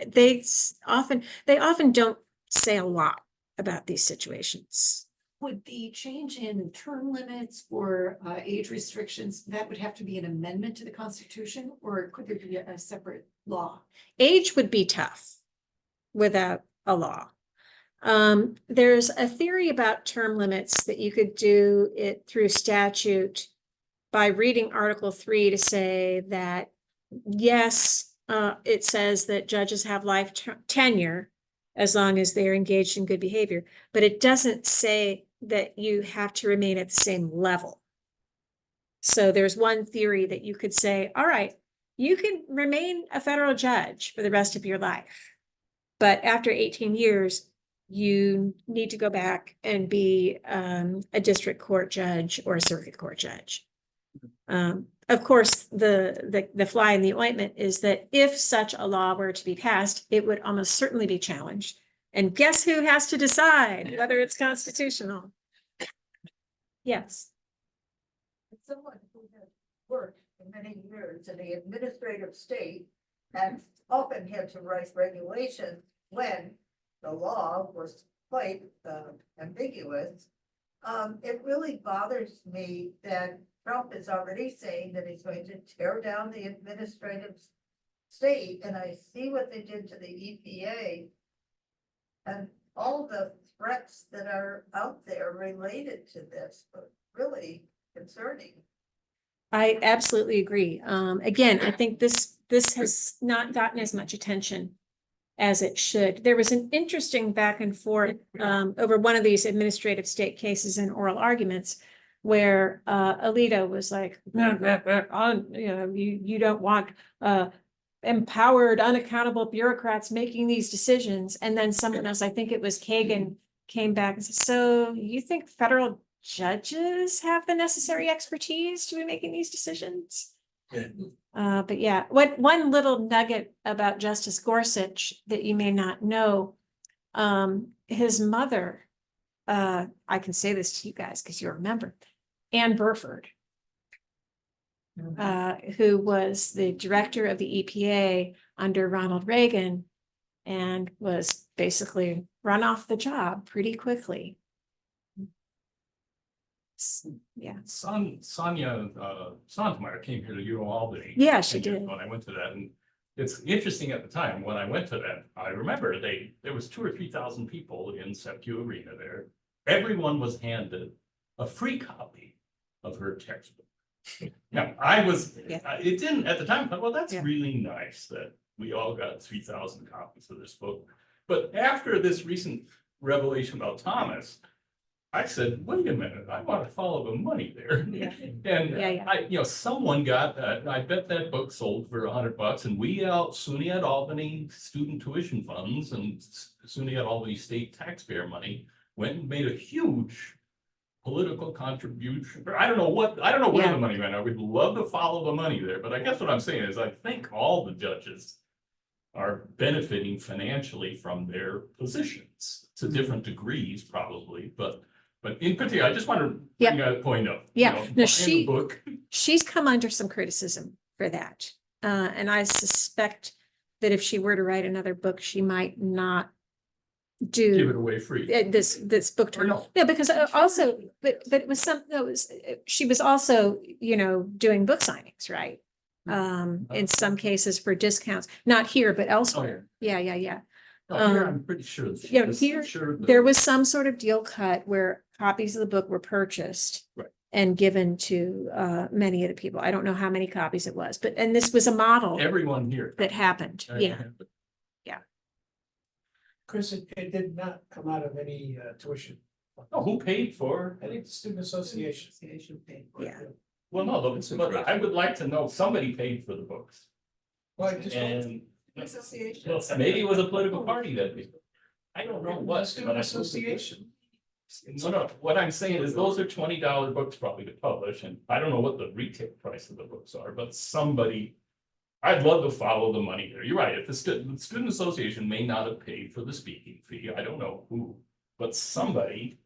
S4: they often don't say a lot about these situations.
S6: Would the change in term limits or age restrictions, that would have to be an amendment to the Constitution, or could there be a separate law?
S4: Age would be tough without a law. There's a theory about term limits that you could do it through statute by reading Article 3 to say that, yes, it says that judges have life tenure as long as they're engaged in good behavior, but it doesn't say that you have to remain at the same level. So there's one theory that you could say, all right, you can remain a federal judge for the rest of your life, but after 18 years, you need to go back and be a district court judge or a circuit court judge. Of course, the fly in the ointment is that if such a law were to be passed, it would almost certainly be challenged. And guess who has to decide whether it's constitutional? Yes.
S7: Someone who has worked for many years in the administrative state and often had to write regulations when the law was quite ambiguous. It really bothers me that Trump is already saying that he's going to tear down the administrative state, and I see what they did to the EPA and all the threats that are out there related to this, but really concerning.
S4: I absolutely agree. Again, I think this has not gotten as much attention as it should. There was an interesting back and forth over one of these administrative state cases in oral arguments where Alito was like, you don't want empowered, unaccountable bureaucrats making these decisions. And then someone else, I think it was Kagan, came back and said, so you think federal judges have the necessary expertise to be making these decisions? But yeah, one little nugget about Justice Gorsuch that you may not know, his mother, I can say this to you guys because you remember, Ann Burford, who was the director of the EPA under Ronald Reagan and was basically run off the job pretty quickly. Yeah,
S8: Sonia Sonnemeyer came here to U Albany.
S4: Yeah, she
S8: 10 years
S4: did.
S8: When I went to that, and it's interesting at the time, when I went to that, I remember there was 2,000 or 3,000 people in Septu Arena there. Everyone was handed a free copy of her textbook. Now, it didn't, at the time, I thought, well, that's
S4: Yeah.
S8: really nice that we all got 3,000 copies of this book. But after this recent revelation about Thomas, I said, wait a minute, I want to follow the money there.
S4: Yeah.
S8: And
S4: Yeah.
S8: someone got that, I bet that book sold for $100, and SUNY at Albany student tuition funds and SUNY at Albany state taxpayer money went and made a huge political contribution. I don't know where
S4: Yeah.
S8: the money went. I would love to follow the money there, but I guess what I'm saying is I think all the judges are benefiting financially from their positions to different degrees probably, but in particular, I just want to bring that point up.
S4: Yeah.
S8: You know,
S4: No,
S8: buying
S4: she-
S8: the book.
S4: she's come under some criticism for that. And I suspect that if she were to write another book, she might not
S8: Give it
S4: do
S8: away free.
S4: this book
S8: Or
S4: tour.
S8: no.
S4: Yeah, because also, but it was she was also, doing book signings, right? In some cases for discounts, not here, but elsewhere. Yeah.
S8: No, here I'm pretty sure.
S4: Yeah, here, there was some sort of deal cut where copies of the book were purchased.
S8: Right.
S4: And given to many of the people. I don't know how many copies it was, and this was a model
S8: Everyone here.
S4: that happened. Yeah.
S3: Chris, it did not come out of any tuition.
S8: Oh, who paid for?
S3: I think the Student Association.
S4: Yeah.
S8: Well, no, but I would like to know, somebody paid for the books.
S3: Well, I just.
S8: And
S7: Association.
S8: well, maybe it was a political party that did. I don't know what.
S3: Student
S8: but I-
S3: Association.
S8: No, what I'm saying is those are $20 books probably to publish, and I don't know what the retail price of the books are, but somebody. I'd love to follow the money there. You're right, if the student association may not have paid for the speaking fee, I don't know who, but somebody.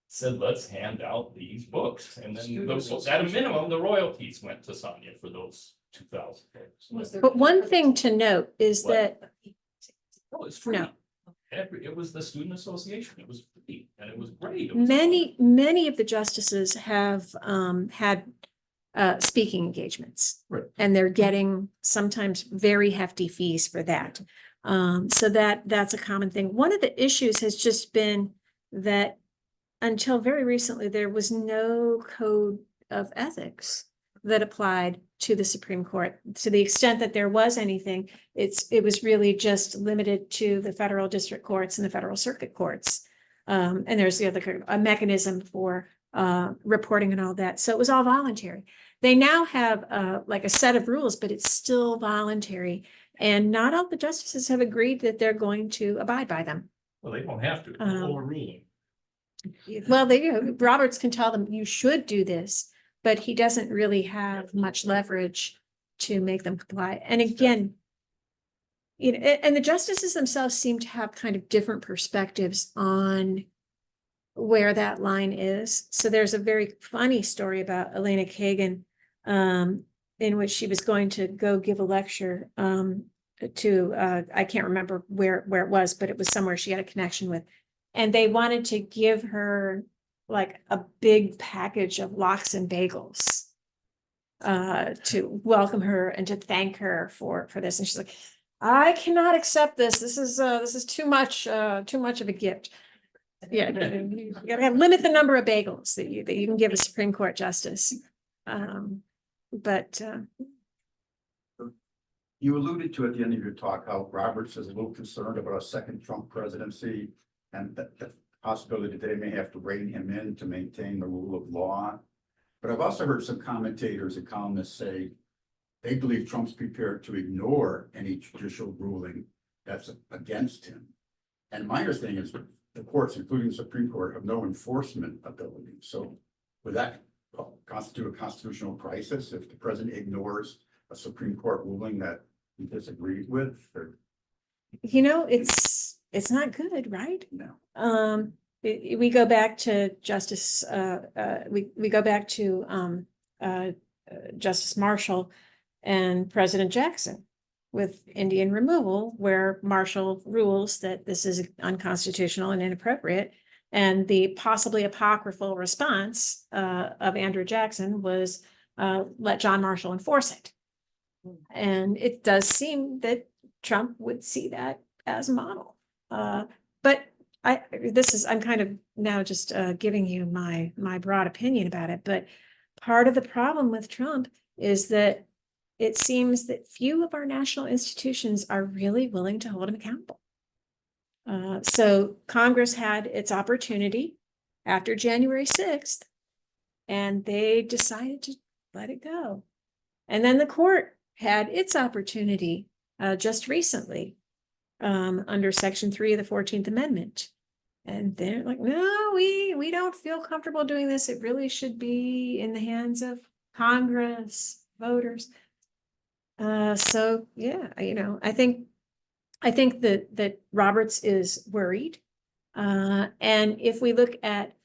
S8: Said, let's hand out these books, and then at a minimum, the royalties went to Sonia for those 2,000 books.
S4: But one thing to note is
S8: What?
S4: that
S8: No, it's free.
S4: No.
S8: It was the student association, it was free, and it was great. It was
S4: many of the justices have had speaking engagements.
S8: Right.
S4: And they're getting sometimes very hefty fees for that. So that's a common thing. One of the issues has just been that until very recently, there was no code of ethics that applied to the Supreme Court. To the extent that there was anything, it was really just limited to the federal district courts and the federal circuit courts. And there's the other a mechanism for reporting and all that. So it was all voluntary. They now have like a set of rules, but it's still voluntary. And not all the justices have agreed that they're going to abide by them.
S8: Well, they don't have to, overruling.
S4: Well, Roberts can tell them you should do this, but he doesn't really have much leverage to make them comply. And again, and the justices themselves seem to have kind of different perspectives on where that line is. So there's a very funny story about Elena Kagan, in which she was going to go give a lecture to I can't remember where it was, but it was somewhere she had a connection with. And they wanted to give her like a big package of lox and bagels to welcome her and to thank her for this. And she's like, I cannot accept this. This is too much of a gift. Yeah, you gotta limit the number of bagels that you can give a Supreme Court justice. But
S1: You alluded to at the end of your talk how Roberts is a little concerned about a second Trump presidency and the possibility that they may have to rein him in to maintain the rule of law. But I've also heard some commentators and columnists say they believe Trump's prepared to ignore any judicial ruling that's against him. And my understanding is the courts, including the Supreme Court, have no enforcement ability. So would that constitute a constitutional crisis if the president ignores a Supreme Court ruling that he disagrees with? Or
S4: it's not good, right?
S1: no?
S4: We go back to Justice, we go back to Justice Marshall and President Jackson with Indian removal, where Marshall rules that this is unconstitutional and inappropriate. And the possibly apocryphal response of Andrew Jackson was let John Marshall enforce it. And it does seem that Trump would see that as a model. But I'm kind of now just giving you my broad opinion about it. But part of the problem with Trump is that it seems that few of our national institutions are really willing to hold him accountable. So Congress had its opportunity after January 6th, and they decided to let it go. And then the court had its opportunity just recently under Section 3 of the 14th Amendment. And they're like, no, we don't feel comfortable doing this. It really should be in the hands of Congress, voters. So yeah, I think that Roberts is worried. And if we look at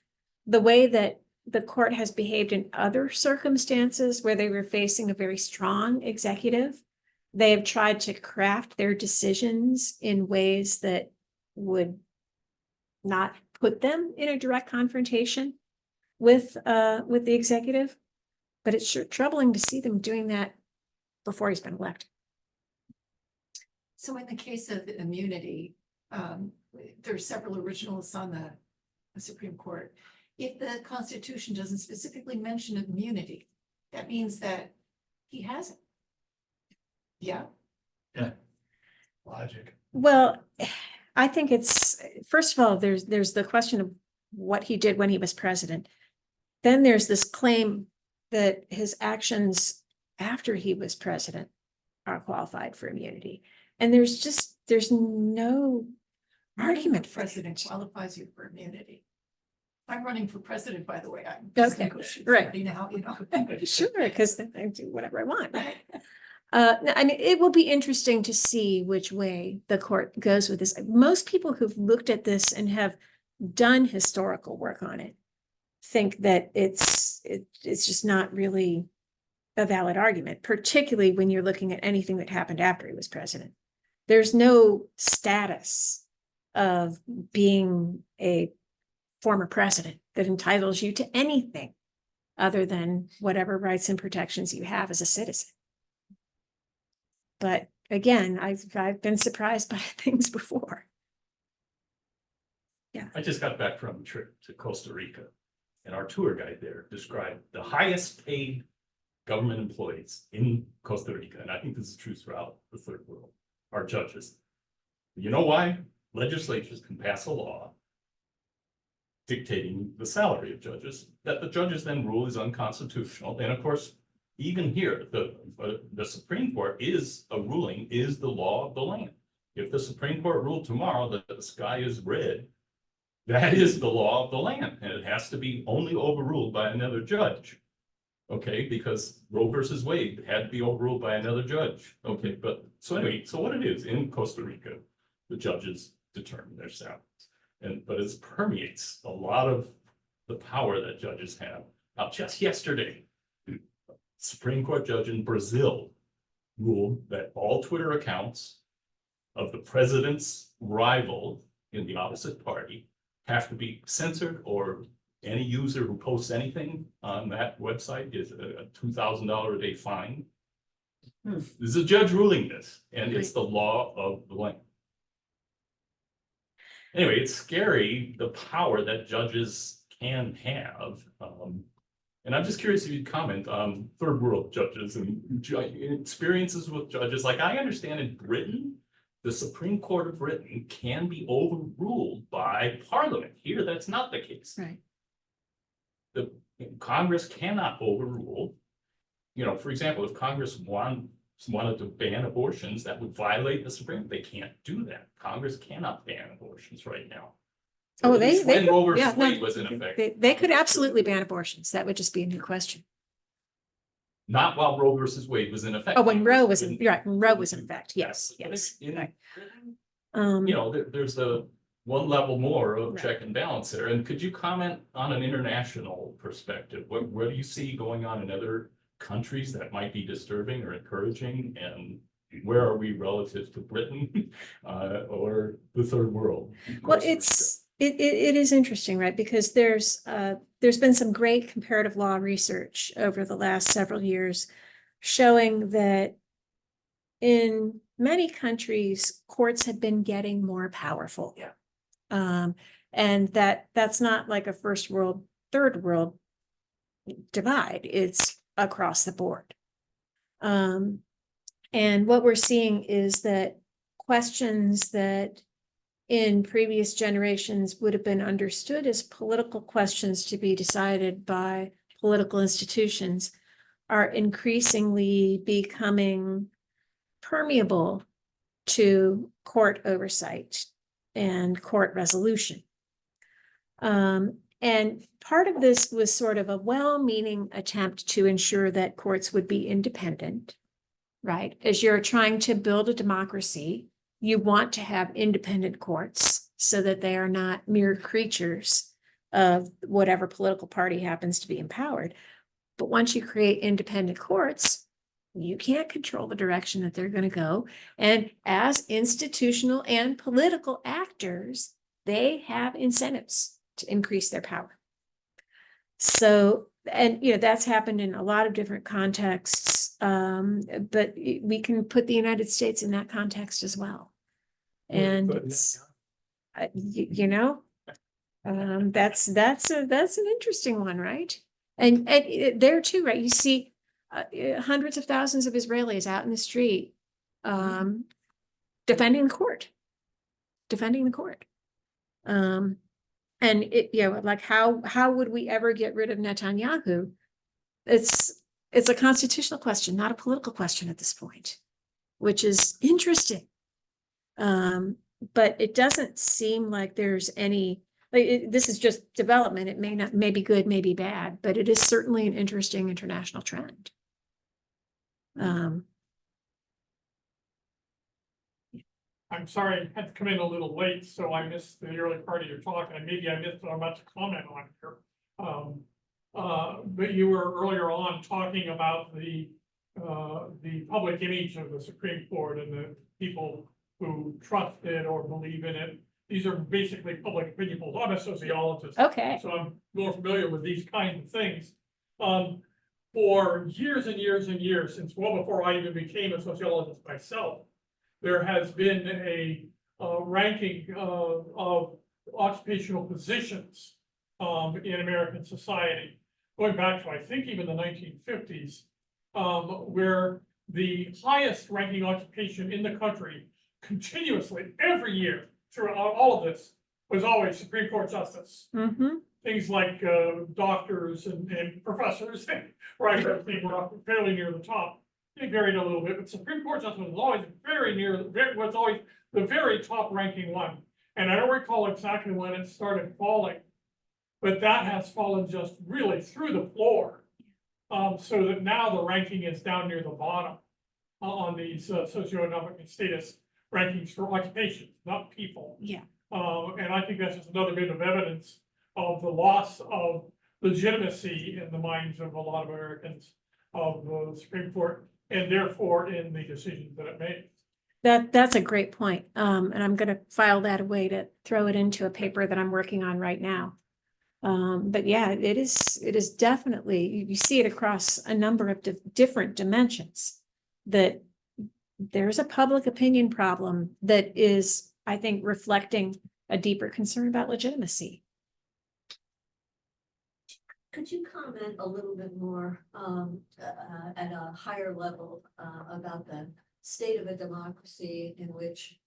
S4: the way that the court has behaved in other circumstances where they were facing a very strong executive, they have tried to craft their decisions in ways that would not put them in a direct confrontation with the executive. But it's sure troubling to see them doing that before he's been elected.
S6: So in the case of immunity, there's several originals on the Supreme Court. If the Constitution doesn't specifically mention immunity, that means that he hasn't. Yeah.
S8: Logic.
S4: Well, I think it's, first of all, there's the question of what he did when he was president. Then there's this claim that his actions after he was president are qualified for immunity. And there's no argument for
S6: President qualifies you for immunity. I'm running for president, by the way. I'm
S4: Okay, right.
S6: Now,
S4: Sure, because I do whatever I want. No, I mean, it will be interesting to see which way the court goes with this. Most people who've looked at this and have done historical work on it think that it's just not really a valid argument, particularly when you're looking at anything that happened after he was president. There's no status of being a former president that entitles you to anything other than whatever rights and protections you have as a citizen. But again, I've been surprised by things before.
S8: I just got back from a trip to Costa Rica, and our tour guide there described the highest paid government employees in Costa Rica, and I think this is true throughout the third world, are judges. You know why? Legislatures can pass a law dictating the salary of judges, that the judges then rule is unconstitutional. And of course, even here, the Supreme Court is the law of the land. If the Supreme Court ruled tomorrow that the sky is red, that is the law of the land, and it has to be only overruled by another judge. Okay, because Roe versus Wade had to be overruled by another judge. Okay, but so anyway, so what it is in Costa Rica, the judges determine their salaries. But it permeates a lot of the power that judges have. Now, just yesterday, Supreme Court judge in Brazil ruled that all Twitter accounts of the president's rival in the opposite party have to be censored, or any user who posts anything on that website is a $2,000 a day fine. This is a judge ruling this, and it's the law of the land. Anyway, it's scary, the power that judges can have. And I'm just curious if you'd comment on third world judges and experiences with judges. Like, I understand in Britain, the Supreme Court of Britain can be overruled by Parliament. Here, that's not the case.
S4: Right.
S8: The Congress cannot overrule. For example, if Congress wanted to ban abortions, that would violate the Supreme. They can't do that. Congress cannot ban abortions right now.
S4: Oh,
S8: At least when Roe versus
S4: yeah, no,
S8: Wade was in effect.
S4: they could absolutely ban abortions. That would just be a new question.
S8: Not while Roe versus Wade was in effect.
S4: Oh, when Roe was in, right, when Roe was in effect, yes,
S8: But
S4: yes.
S8: in
S4: Right.
S8: Britain, there's the one level more of
S4: Right.
S8: check and balance there. And could you comment on an international perspective? What do you see going on in other countries that might be disturbing or encouraging? And where are we relative to Britain or the third world?
S4: Well, it's it is interesting, right? Because there's been some great comparative law research over the last several years showing that in many countries, courts have been getting more powerful.
S3: Yeah.
S4: And that's not like a first world, third world divide. It's across the board. And what we're seeing is that questions that in previous generations would have been understood as political questions to be decided by political institutions are increasingly becoming permeable to court oversight and court resolution. And part of this was sort of a well-meaning attempt to ensure that courts would be independent, right? As you're trying to build a democracy, you want to have independent courts so that they are not mere creatures of whatever political party happens to be empowered. But once you create independent courts, you can't control the direction that they're going to go. And as institutional and political actors, they have incentives to increase their power. So, and that's happened in a lot of different contexts, but we can put the United States in that context as well. And it's, that's an interesting one, right? And there too, right? You see hundreds of thousands of Israelis out in the street, defending the court. And like how would we ever get rid of Netanyahu? It's a constitutional question, not a political question at this point, which is interesting. But it doesn't seem like there's any, this is just development. It may be good, may be bad, but it is certainly an interesting international trend.
S9: I'm sorry, I had to come in a little late, so I missed the early part of your talk, and maybe I missed what I'm about to comment on here. But you were earlier on talking about the public image of the Supreme Court and the people who trust it or believe in it. These are basically public opinion polls. I'm a sociologist.
S4: Okay.
S9: So I'm more familiar with these kinds of things. For years and years and years, since well before I even became a sociologist myself, there has been a ranking of occupational positions in American society, going back to, I think, even the 1950s, where the highest ranking occupation in the country continuously, every year, throughout all of this, was always Supreme Court justice.
S4: Mm-hmm.
S9: Things like doctors and professors, right, I think were fairly near the top. It varied a little bit, but Supreme Court justice was always was always the very top ranking one. And I don't recall exactly when it started falling, but that has fallen just really through the floor. So that now the ranking is down near the bottom on these socioeconomic status rankings for occupations, not people.
S4: Yeah.
S9: And I think that's just another bit of evidence of the loss of legitimacy in the minds of a lot of Americans of the Supreme Court, and therefore in the decisions that it made.
S4: That's a great point. And I'm going to file that away to throw it into a paper that I'm working on right now. But yeah, it is definitely, you see it across a number of different dimensions, that there's a public opinion problem that is, I think, reflecting a deeper concern about legitimacy.
S10: Could you comment a little bit more at a higher level about the state of a democracy in which,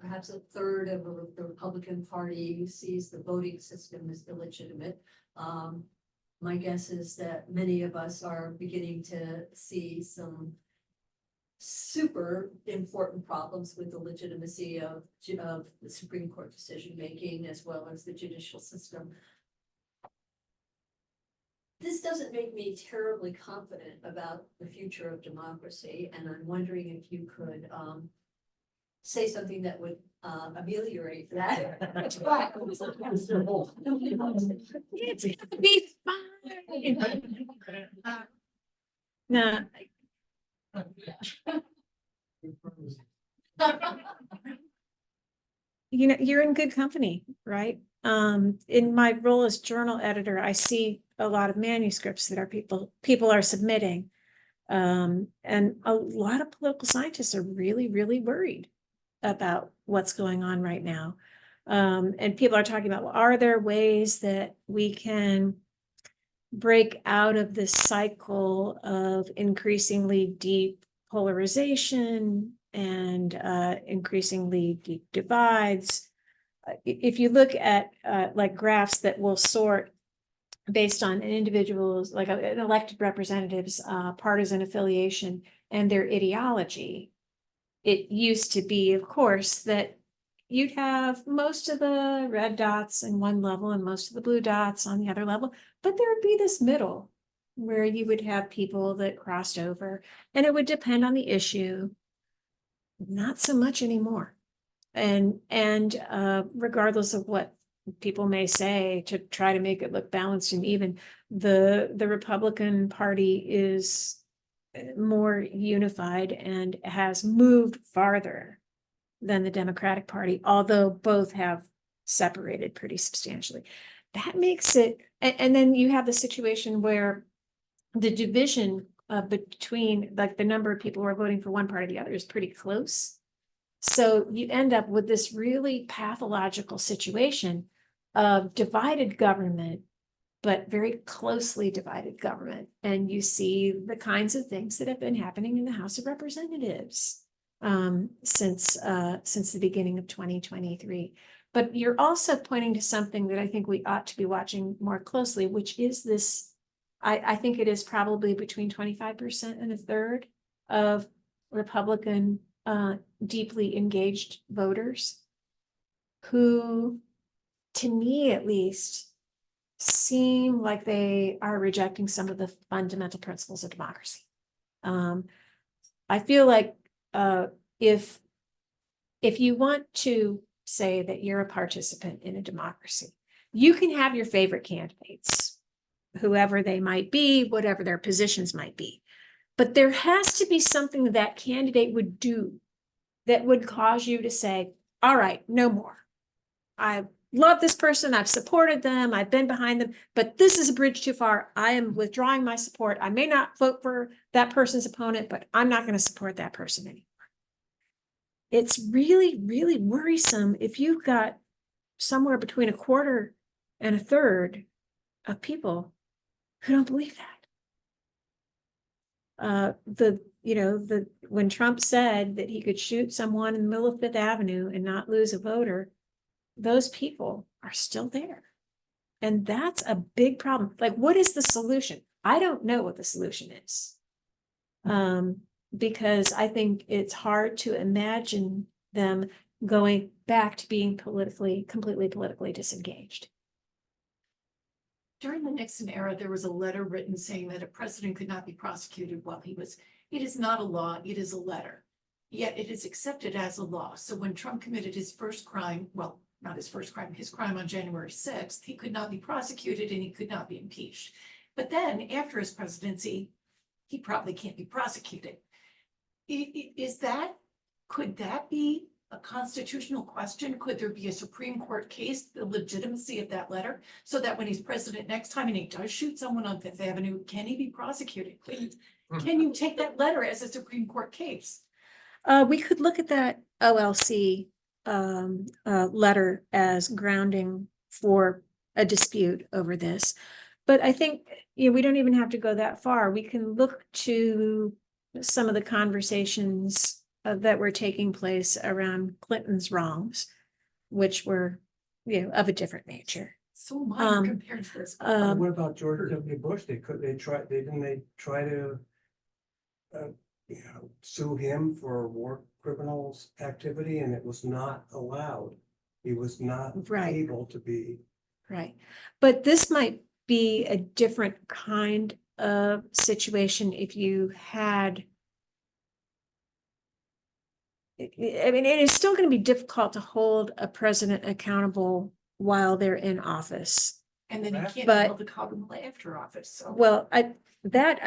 S10: perhaps a third of the Republican Party sees the voting system as illegitimate? My guess is that many of us are beginning to see some super important problems with the legitimacy of the Supreme Court decision making as well as the judicial system. This doesn't make me terribly confident about the future of democracy, and I'm wondering if you could say something that would ameliorate that.
S4: It's gonna be fine. No. you know, you're in good company, right? In my role as journal editor, I see a lot of manuscripts that people are submitting. And a lot of political scientists are really, really worried about what's going on right now. And people are talking about, well, are there ways that we can break out of this cycle of increasingly deep polarization and increasingly deep divides? If you look at like graphs that will sort based on an individual's, like an elected representative's partisan affiliation and their ideology, it used to be, of course, that you'd have most of the red dots in one level and most of the blue dots on the other level, but there would be this middle where you would have people that crossed over, and it would depend on the issue. Not so much anymore. And regardless of what people may say to try to make it look balanced and even, the Republican Party is more unified and has moved farther than the Democratic Party, although both have separated pretty substantially. That makes it, and then you have the situation where the division between like the number of people who are voting for one party or the other is pretty close. So you end up with this really pathological situation of divided government, but very closely divided government. And you see the kinds of things that have been happening in the House of Representatives since the beginning of 2023. But you're also pointing to something that I think we ought to be watching more closely, which is this, I think it is probably between 25% and a third of Republican deeply engaged voters who, to me at least, seem like they are rejecting some of the fundamental principles of democracy. I feel like if you want to say that you're a participant in a democracy, you can have your favorite candidates, whoever they might be, whatever their positions might be. But there has to be something that candidate would do that would cause you to say, all right, no more. I love this person. I've supported them. I've been behind them, but this is a bridge too far. I am withdrawing my support. I may not vote for that person's opponent, but I'm not going to support that person anymore. It's really, really worrisome if you've got somewhere between a quarter and a third of people who don't believe that. When Trump said that he could shoot someone in the middle of Fifth Avenue and not lose a voter, those people are still there. And that's a big problem. Like, what is the solution? I don't know what the solution is. Because I think it's hard to imagine them going back to being completely politically disengaged.
S6: During the Nixon era, there was a letter written saying that a president could not be prosecuted while he was, it is not a law, it is a letter. Yet it is accepted as a law. So when Trump committed his first crime, well, not his first crime, his crime on January 6th, he could not be prosecuted and he could not be impeached. But then after his presidency, he probably can't be prosecuted. Could that be a constitutional question? Could there be a Supreme Court case, the legitimacy of that letter, so that when he's president next time and he does shoot someone on Fifth Avenue, can he be prosecuted? Can you take that letter as a Supreme Court case?
S4: We could look at that OLC letter as grounding for a dispute over this. But I think we don't even have to go that far. We can look to some of the conversations that were taking place around Clinton's wrongs, which were, of a different nature.
S6: So minor compared to this.
S3: What about George W. Bush? Didn't they try to sue him for war criminals activity, and it was not allowed. He was not able to be.
S4: Right. But this might be a different kind of situation if you had, I mean, it is still going to be difficult to hold a president accountable while they're in office.
S6: And then you can't be held accountable after office. So.
S4: Well, I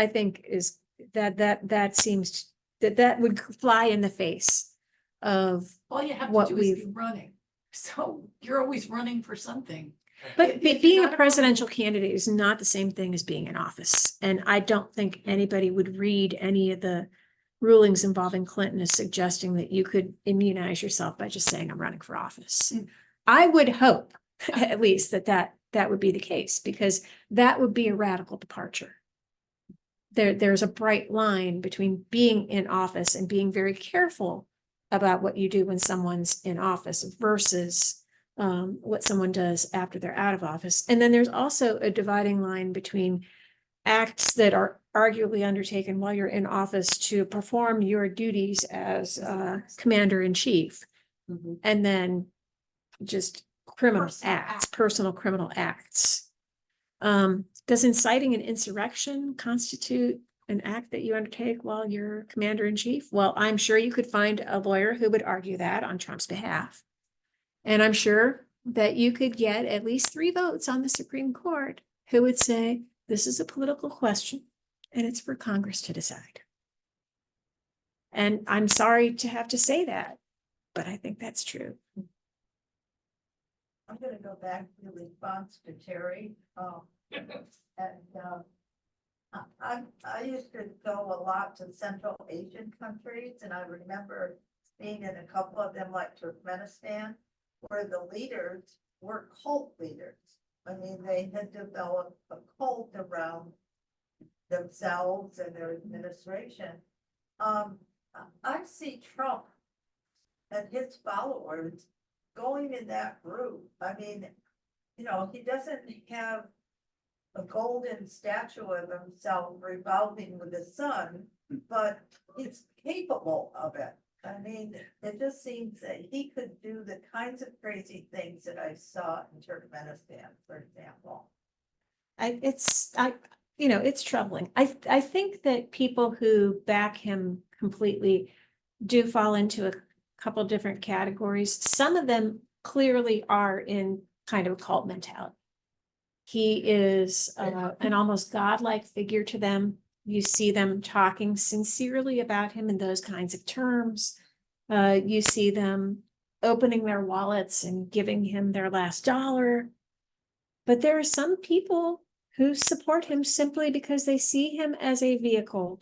S4: think is that seems that would fly in the face of
S6: all you have
S4: what
S6: to do is be running. So you're always running for something.
S4: But
S6: If you're
S4: being a
S6: not
S4: presidential candidate is not the same thing as being in office. And I don't think anybody would read any of the rulings involving Clinton as suggesting that you could immunize yourself by just saying I'm running for office.
S6: Mm.
S4: I would hope at least that would be the case, because that would be a radical departure. There's a bright line between being in office and being very careful about what you do when someone's in office versus what someone does after they're out of office. And then there's also a dividing line between acts that are arguably undertaken while you're in office to perform your duties as commander in chief, and then just criminal
S6: Personal
S4: acts,
S6: acts.
S4: personal criminal acts. Does inciting an insurrection constitute an act that you undertake while you're commander in chief? Well, I'm sure you could find a lawyer who would argue that on Trump's behalf. And I'm sure that you could get at least 3 votes on the Supreme Court who would say, this is a political question and it's for Congress to decide. And I'm sorry to have to say that, but I think that's true.
S7: I'm gonna go back to the response to Terry. I used to go a lot to Central Asian countries, and I remember being in a couple of them, like Turkmenistan, where the leaders were cult leaders. I mean, they had developed a cult around themselves and their administration. I see Trump and his followers going in that group. I mean, you know, he doesn't have a golden statue of himself revolving with the sun, but he's capable of it. I mean, it just seems that he could do the kinds of crazy things that I saw in Turkmenistan, for example.
S4: It's troubling. I think that people who back him completely do fall into a couple different categories. Some of them clearly are in kind of a cult mentality. He is an almost godlike figure to them. You see them talking sincerely about him in those kinds of terms. You see them opening their wallets and giving him their last dollar. But there are some people who support him simply because they see him as a vehicle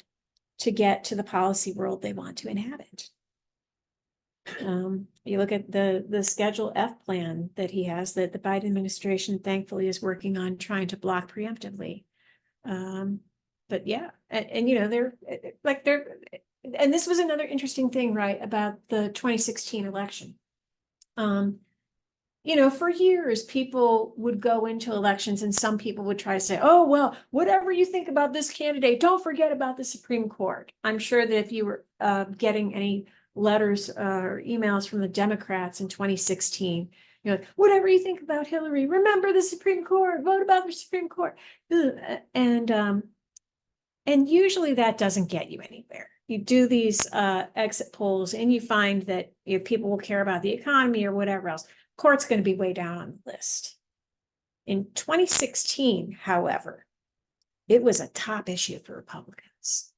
S4: to get to the policy world they want to inhabit. You look at the Schedule F plan that he has, that the Biden administration thankfully is working on trying to block preemptively. But yeah, and you know, and this was another interesting thing, right, about the 2016 election. You know, for years, people would go into elections and some people would try to say, oh, well, whatever you think about this candidate, don't forget about the Supreme Court. I'm sure that if you were getting any letters or emails from the Democrats in 2016, you know, whatever you think about Hillary, remember the Supreme Court, vote about the Supreme Court. And usually that doesn't get you anywhere. You do these exit polls and you find that people will care about the economy or whatever else. Court's going to be way down on the list. In 2016, however, it was a top issue for Republicans.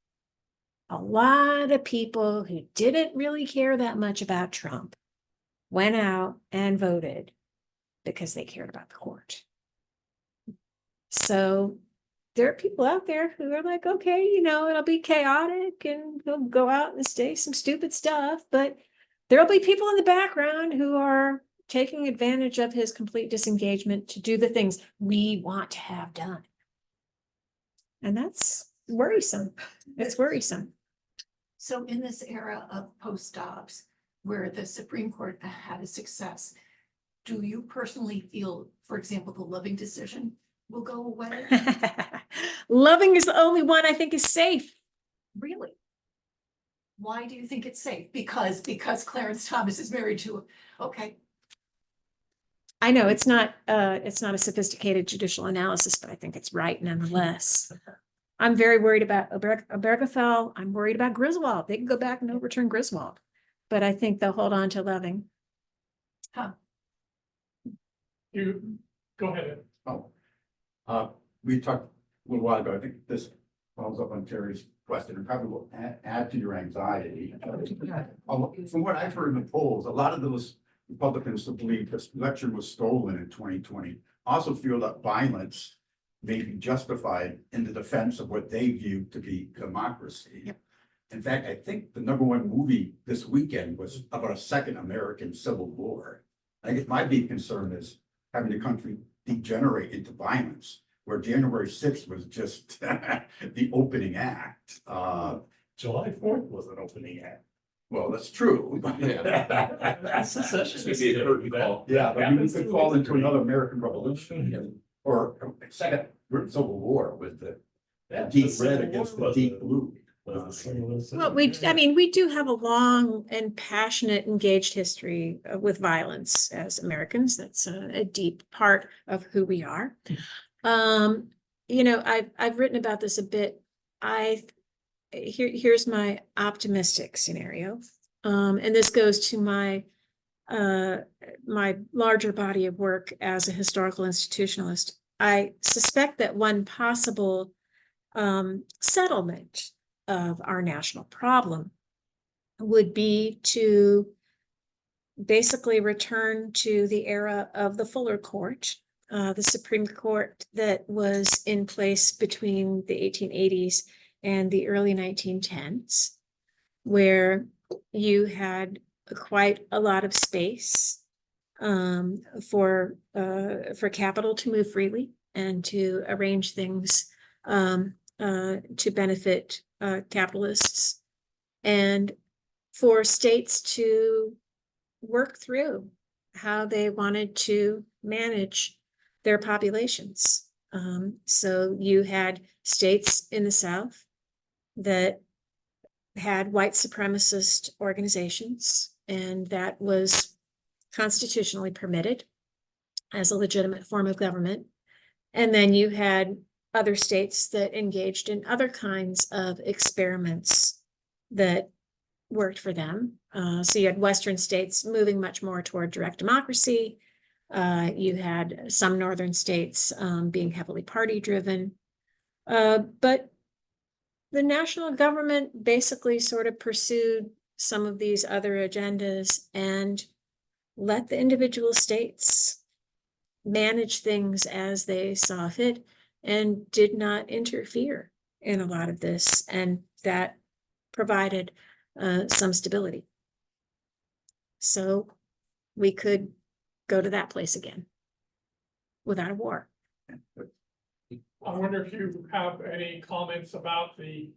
S4: A lot of people who didn't really care that much about Trump went out and voted because they cared about the court. So there are people out there who are like, okay, you know, it'll be chaotic and he'll go out and say some stupid stuff, but there'll be people in the background who are taking advantage of his complete disengagement to do the things we want to have done. And that's worrisome. It's worrisome.
S6: So in this era of post-Dobbs, where the Supreme Court had a success, do you personally feel, for example, the Loving decision will go away?
S4: Loving is the only one I think is safe.
S6: Really? Why do you think it's safe? Because Clarence Thomas is married to, okay.
S4: I know it's not a sophisticated judicial analysis, but I think it's right nonetheless. I'm very worried about Obergefell. I'm worried about Griswold. They can go back and overturn Griswold, but I think they'll hold on to Loving.
S9: You, go ahead.
S1: We talked a little while ago, I think this follows up on Terry's question and probably will add to your anxiety. From what I've heard in the polls, a lot of those Republicans to believe this election was stolen in 2020 also feel that violence may be justified in the defense of what they view to be democracy.
S4: Yep.
S1: In fact, I think the #1 movie this weekend was about a second American Civil War. I guess my big concern is having the country degenerate into violence, where January 6th was just the opening act.
S8: July 4th was an opening act.
S1: Well, that's true.
S8: That's
S5: Just maybe a curtain call.
S1: Yeah, but you could fall into another American Revolution or second Civil War with the deep red against the deep blue.
S4: Well, we do have a long and passionate, engaged history with violence as Americans. That's a deep part of who we are. I've written about this a bit. Here's my optimistic scenario. And this goes to my larger body of work as a historical institutionalist. I suspect that one possible settlement of our national problem would be to basically return to the era of the Fuller Court, the Supreme Court that was in place between the 1880s and the early 1910s, where you had quite a lot of space for capital to move freely and to arrange things to benefit capitalists, and for states to work through how they wanted to manage their populations. So you had states in the South that had white supremacist organizations, and that was constitutionally permitted as a legitimate form of government. And then you had other states that engaged in other kinds of experiments that worked for them. So you had Western states moving much more toward direct democracy. You had some Northern states being heavily party driven. But the national government basically sort of pursued some of these other agendas and let the individual states manage things as they saw fit and did not interfere in a lot of this. And that provided some stability. So we could go to that place again without a war.
S9: I wonder if you have any comments about the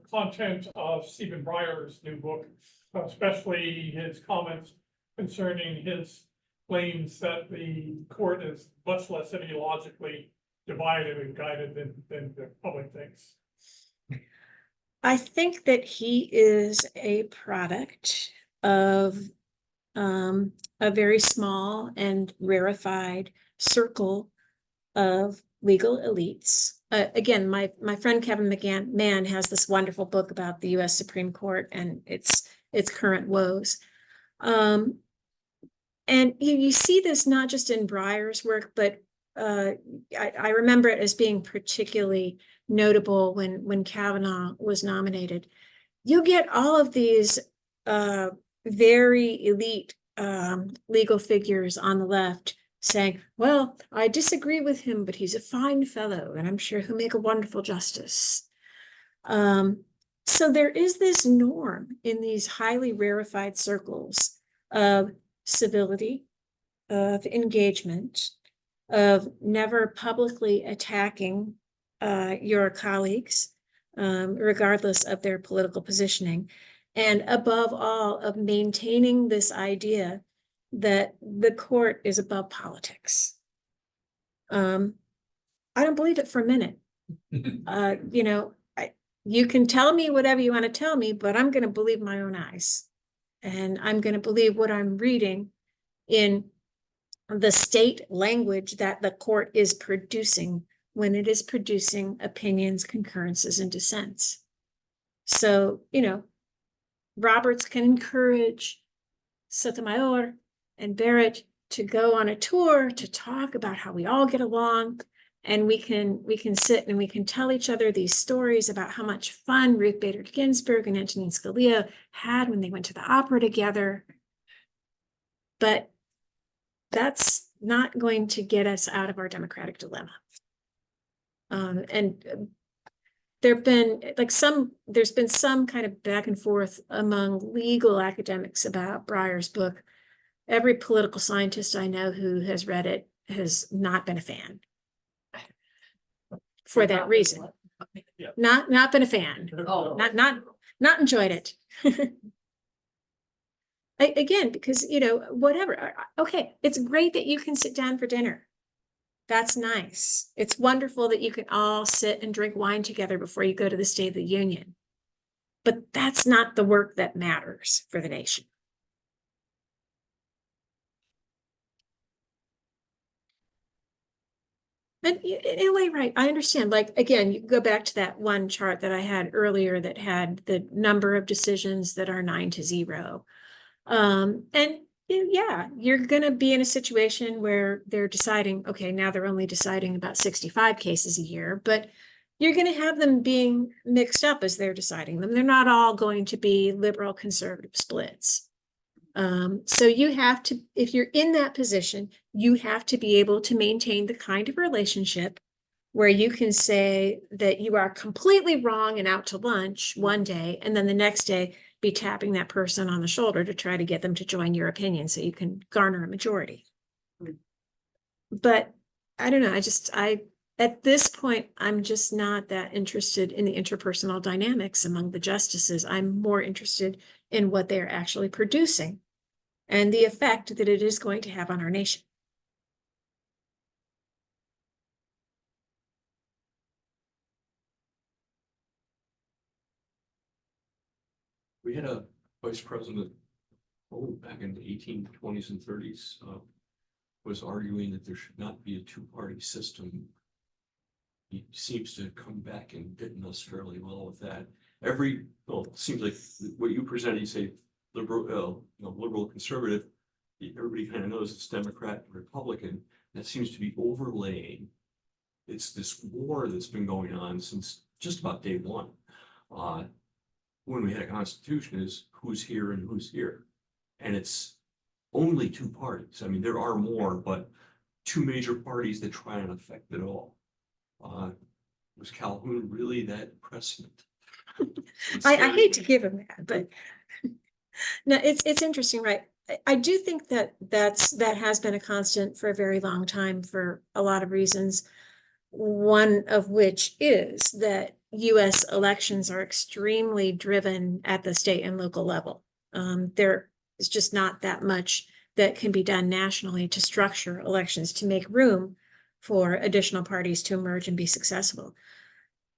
S9: content of Stephen Breyer's new book, especially his comments concerning his claims that the court is much less ideologically divided and guided than the public thinks.
S4: I think that he is a product of a very small and rarefied circle of legal elites. Again, my friend Kevin McMahon has this wonderful book about the U.S. Supreme Court and its current woes. And you see this not just in Breyer's work, but I remember it as being particularly notable when Kavanaugh was nominated. You get all of these very elite legal figures on the left saying, well, I disagree with him, but he's a fine fellow, and I'm sure he'll make a wonderful justice. So there is this norm in these highly rarefied circles of civility, of engagement, of never publicly attacking your colleagues, regardless of their political positioning, and above all, of maintaining this idea that the court is above politics. I don't believe it for a minute. You can tell me whatever you want to tell me, but I'm going to believe my own eyes. And I'm going to believe what I'm reading in the state language that the court is producing when it is producing opinions, concurrences, and dissents. So, Roberts can encourage Sotomayor and Barrett to go on a tour to talk about how we all get along. And we can sit and we can tell each other these stories about how much fun Ruth Bader Ginsburg and Antonin Scalia had when they went to the opera together. But that's not going to get us out of our democratic dilemma. There's been some kind of back and forth among legal academics about Breyer's book. Every political scientist I know who has read it has not been a fan. For that reason.
S8: Yeah.
S4: Not been a fan.
S10: Oh.
S4: Not enjoyed it. Again, because, whatever. Okay, it's great that you can sit down for dinner. That's nice. It's wonderful that you can all sit and drink wine together before you go to the State of the Union. But that's not the work that matters for the nation. And in a way, right, I understand. Like, again, you go back to that one chart that I had earlier that had the number of decisions that are 9-0. And yeah, you're going to be in a situation where they're deciding, okay, now they're only deciding about 65 cases a year, but you're going to have them being mixed up as they're deciding them. They're not all going to be liberal conservative splits. So you have to, if you're in that position, you have to be able to maintain the kind of relationship where you can say that you are completely wrong and out to lunch one day, and then the next day be tapping that person on the shoulder to try to get them to join your opinion so you can garner a majority. But I don't know, at this point, I'm just not that interested in the interpersonal dynamics among the justices. I'm more interested in what they're actually producing and the effect that it is going to have on our nation.
S5: We had a vice president, back in the 1820s and 30s, was arguing that there should not be a two-party system. He seems to come back and bitten us fairly well with that. It seems like what you presented, you say liberal, liberal conservative, everybody kind of knows it's Democrat and Republican. That seems to be overlaying. It's this war that's been going on since just about day one. When we had a constitution, is who's here and who's here. And it's only two parties. I mean, there are more, but two major parties that try and affect it all. Was Calhoun really that precedent?
S4: I hate to give him that, but no, it's interesting, right? I do think that has been a constant for a very long time for a lot of reasons. One of which is that US elections are extremely driven at the state and local level. There is just not that much that can be done nationally to structure elections to make room for additional parties to emerge and be successful.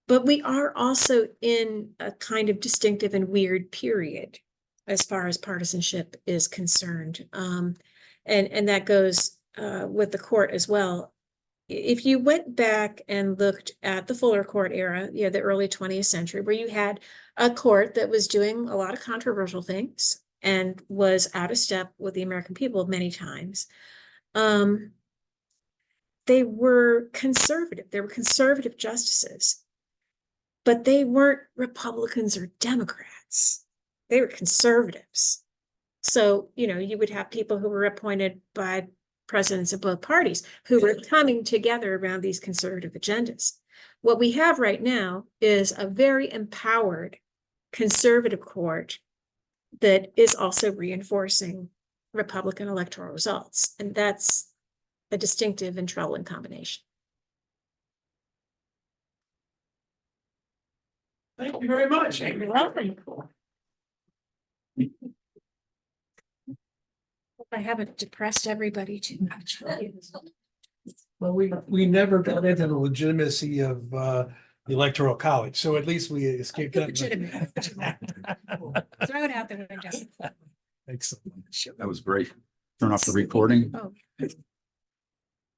S4: But we are also in a kind of distinctive and weird period as far as partisanship is concerned. And that goes with the court as well. If you went back and looked at the Fuller Court era, the early 20th century, where you had a court that was doing a lot of controversial things and was out of step with the American people many times, they were conservative. They were conservative justices, but they weren't Republicans or Democrats. They were conservatives. So, you would have people who were appointed by presidents of both parties who were coming together around these conservative agendas. What we have right now is a very empowered conservative court that is also reinforcing Republican electoral results. And that's a distinctive and troubling combination.
S3: Thank you very much.
S4: You're welcome. I haven't depressed everybody too much.
S3: Well, we never got into the legitimacy of the Electoral College, so at least we escaped that.
S4: Legitimate. Throw it out the window.
S3: Excellent.
S1: That was great. Turn off the recording.
S4: Oh.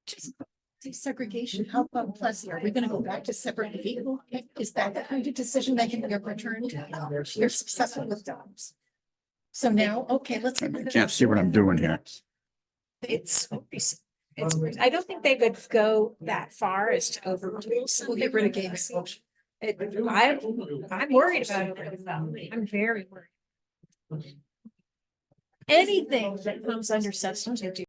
S6: Just say segregation, how about Plessy? Are we gonna go back to separate vehicle? Is that the kind of decision they can be overturned? You're successful with dogs. So now, okay, let's.
S1: I can't see what I'm doing here.
S4: It's I don't think they would go that far as to overrule. So
S6: We'll get rid of games.
S4: I'm worried about it. I'm very worried. anything that comes under substantive due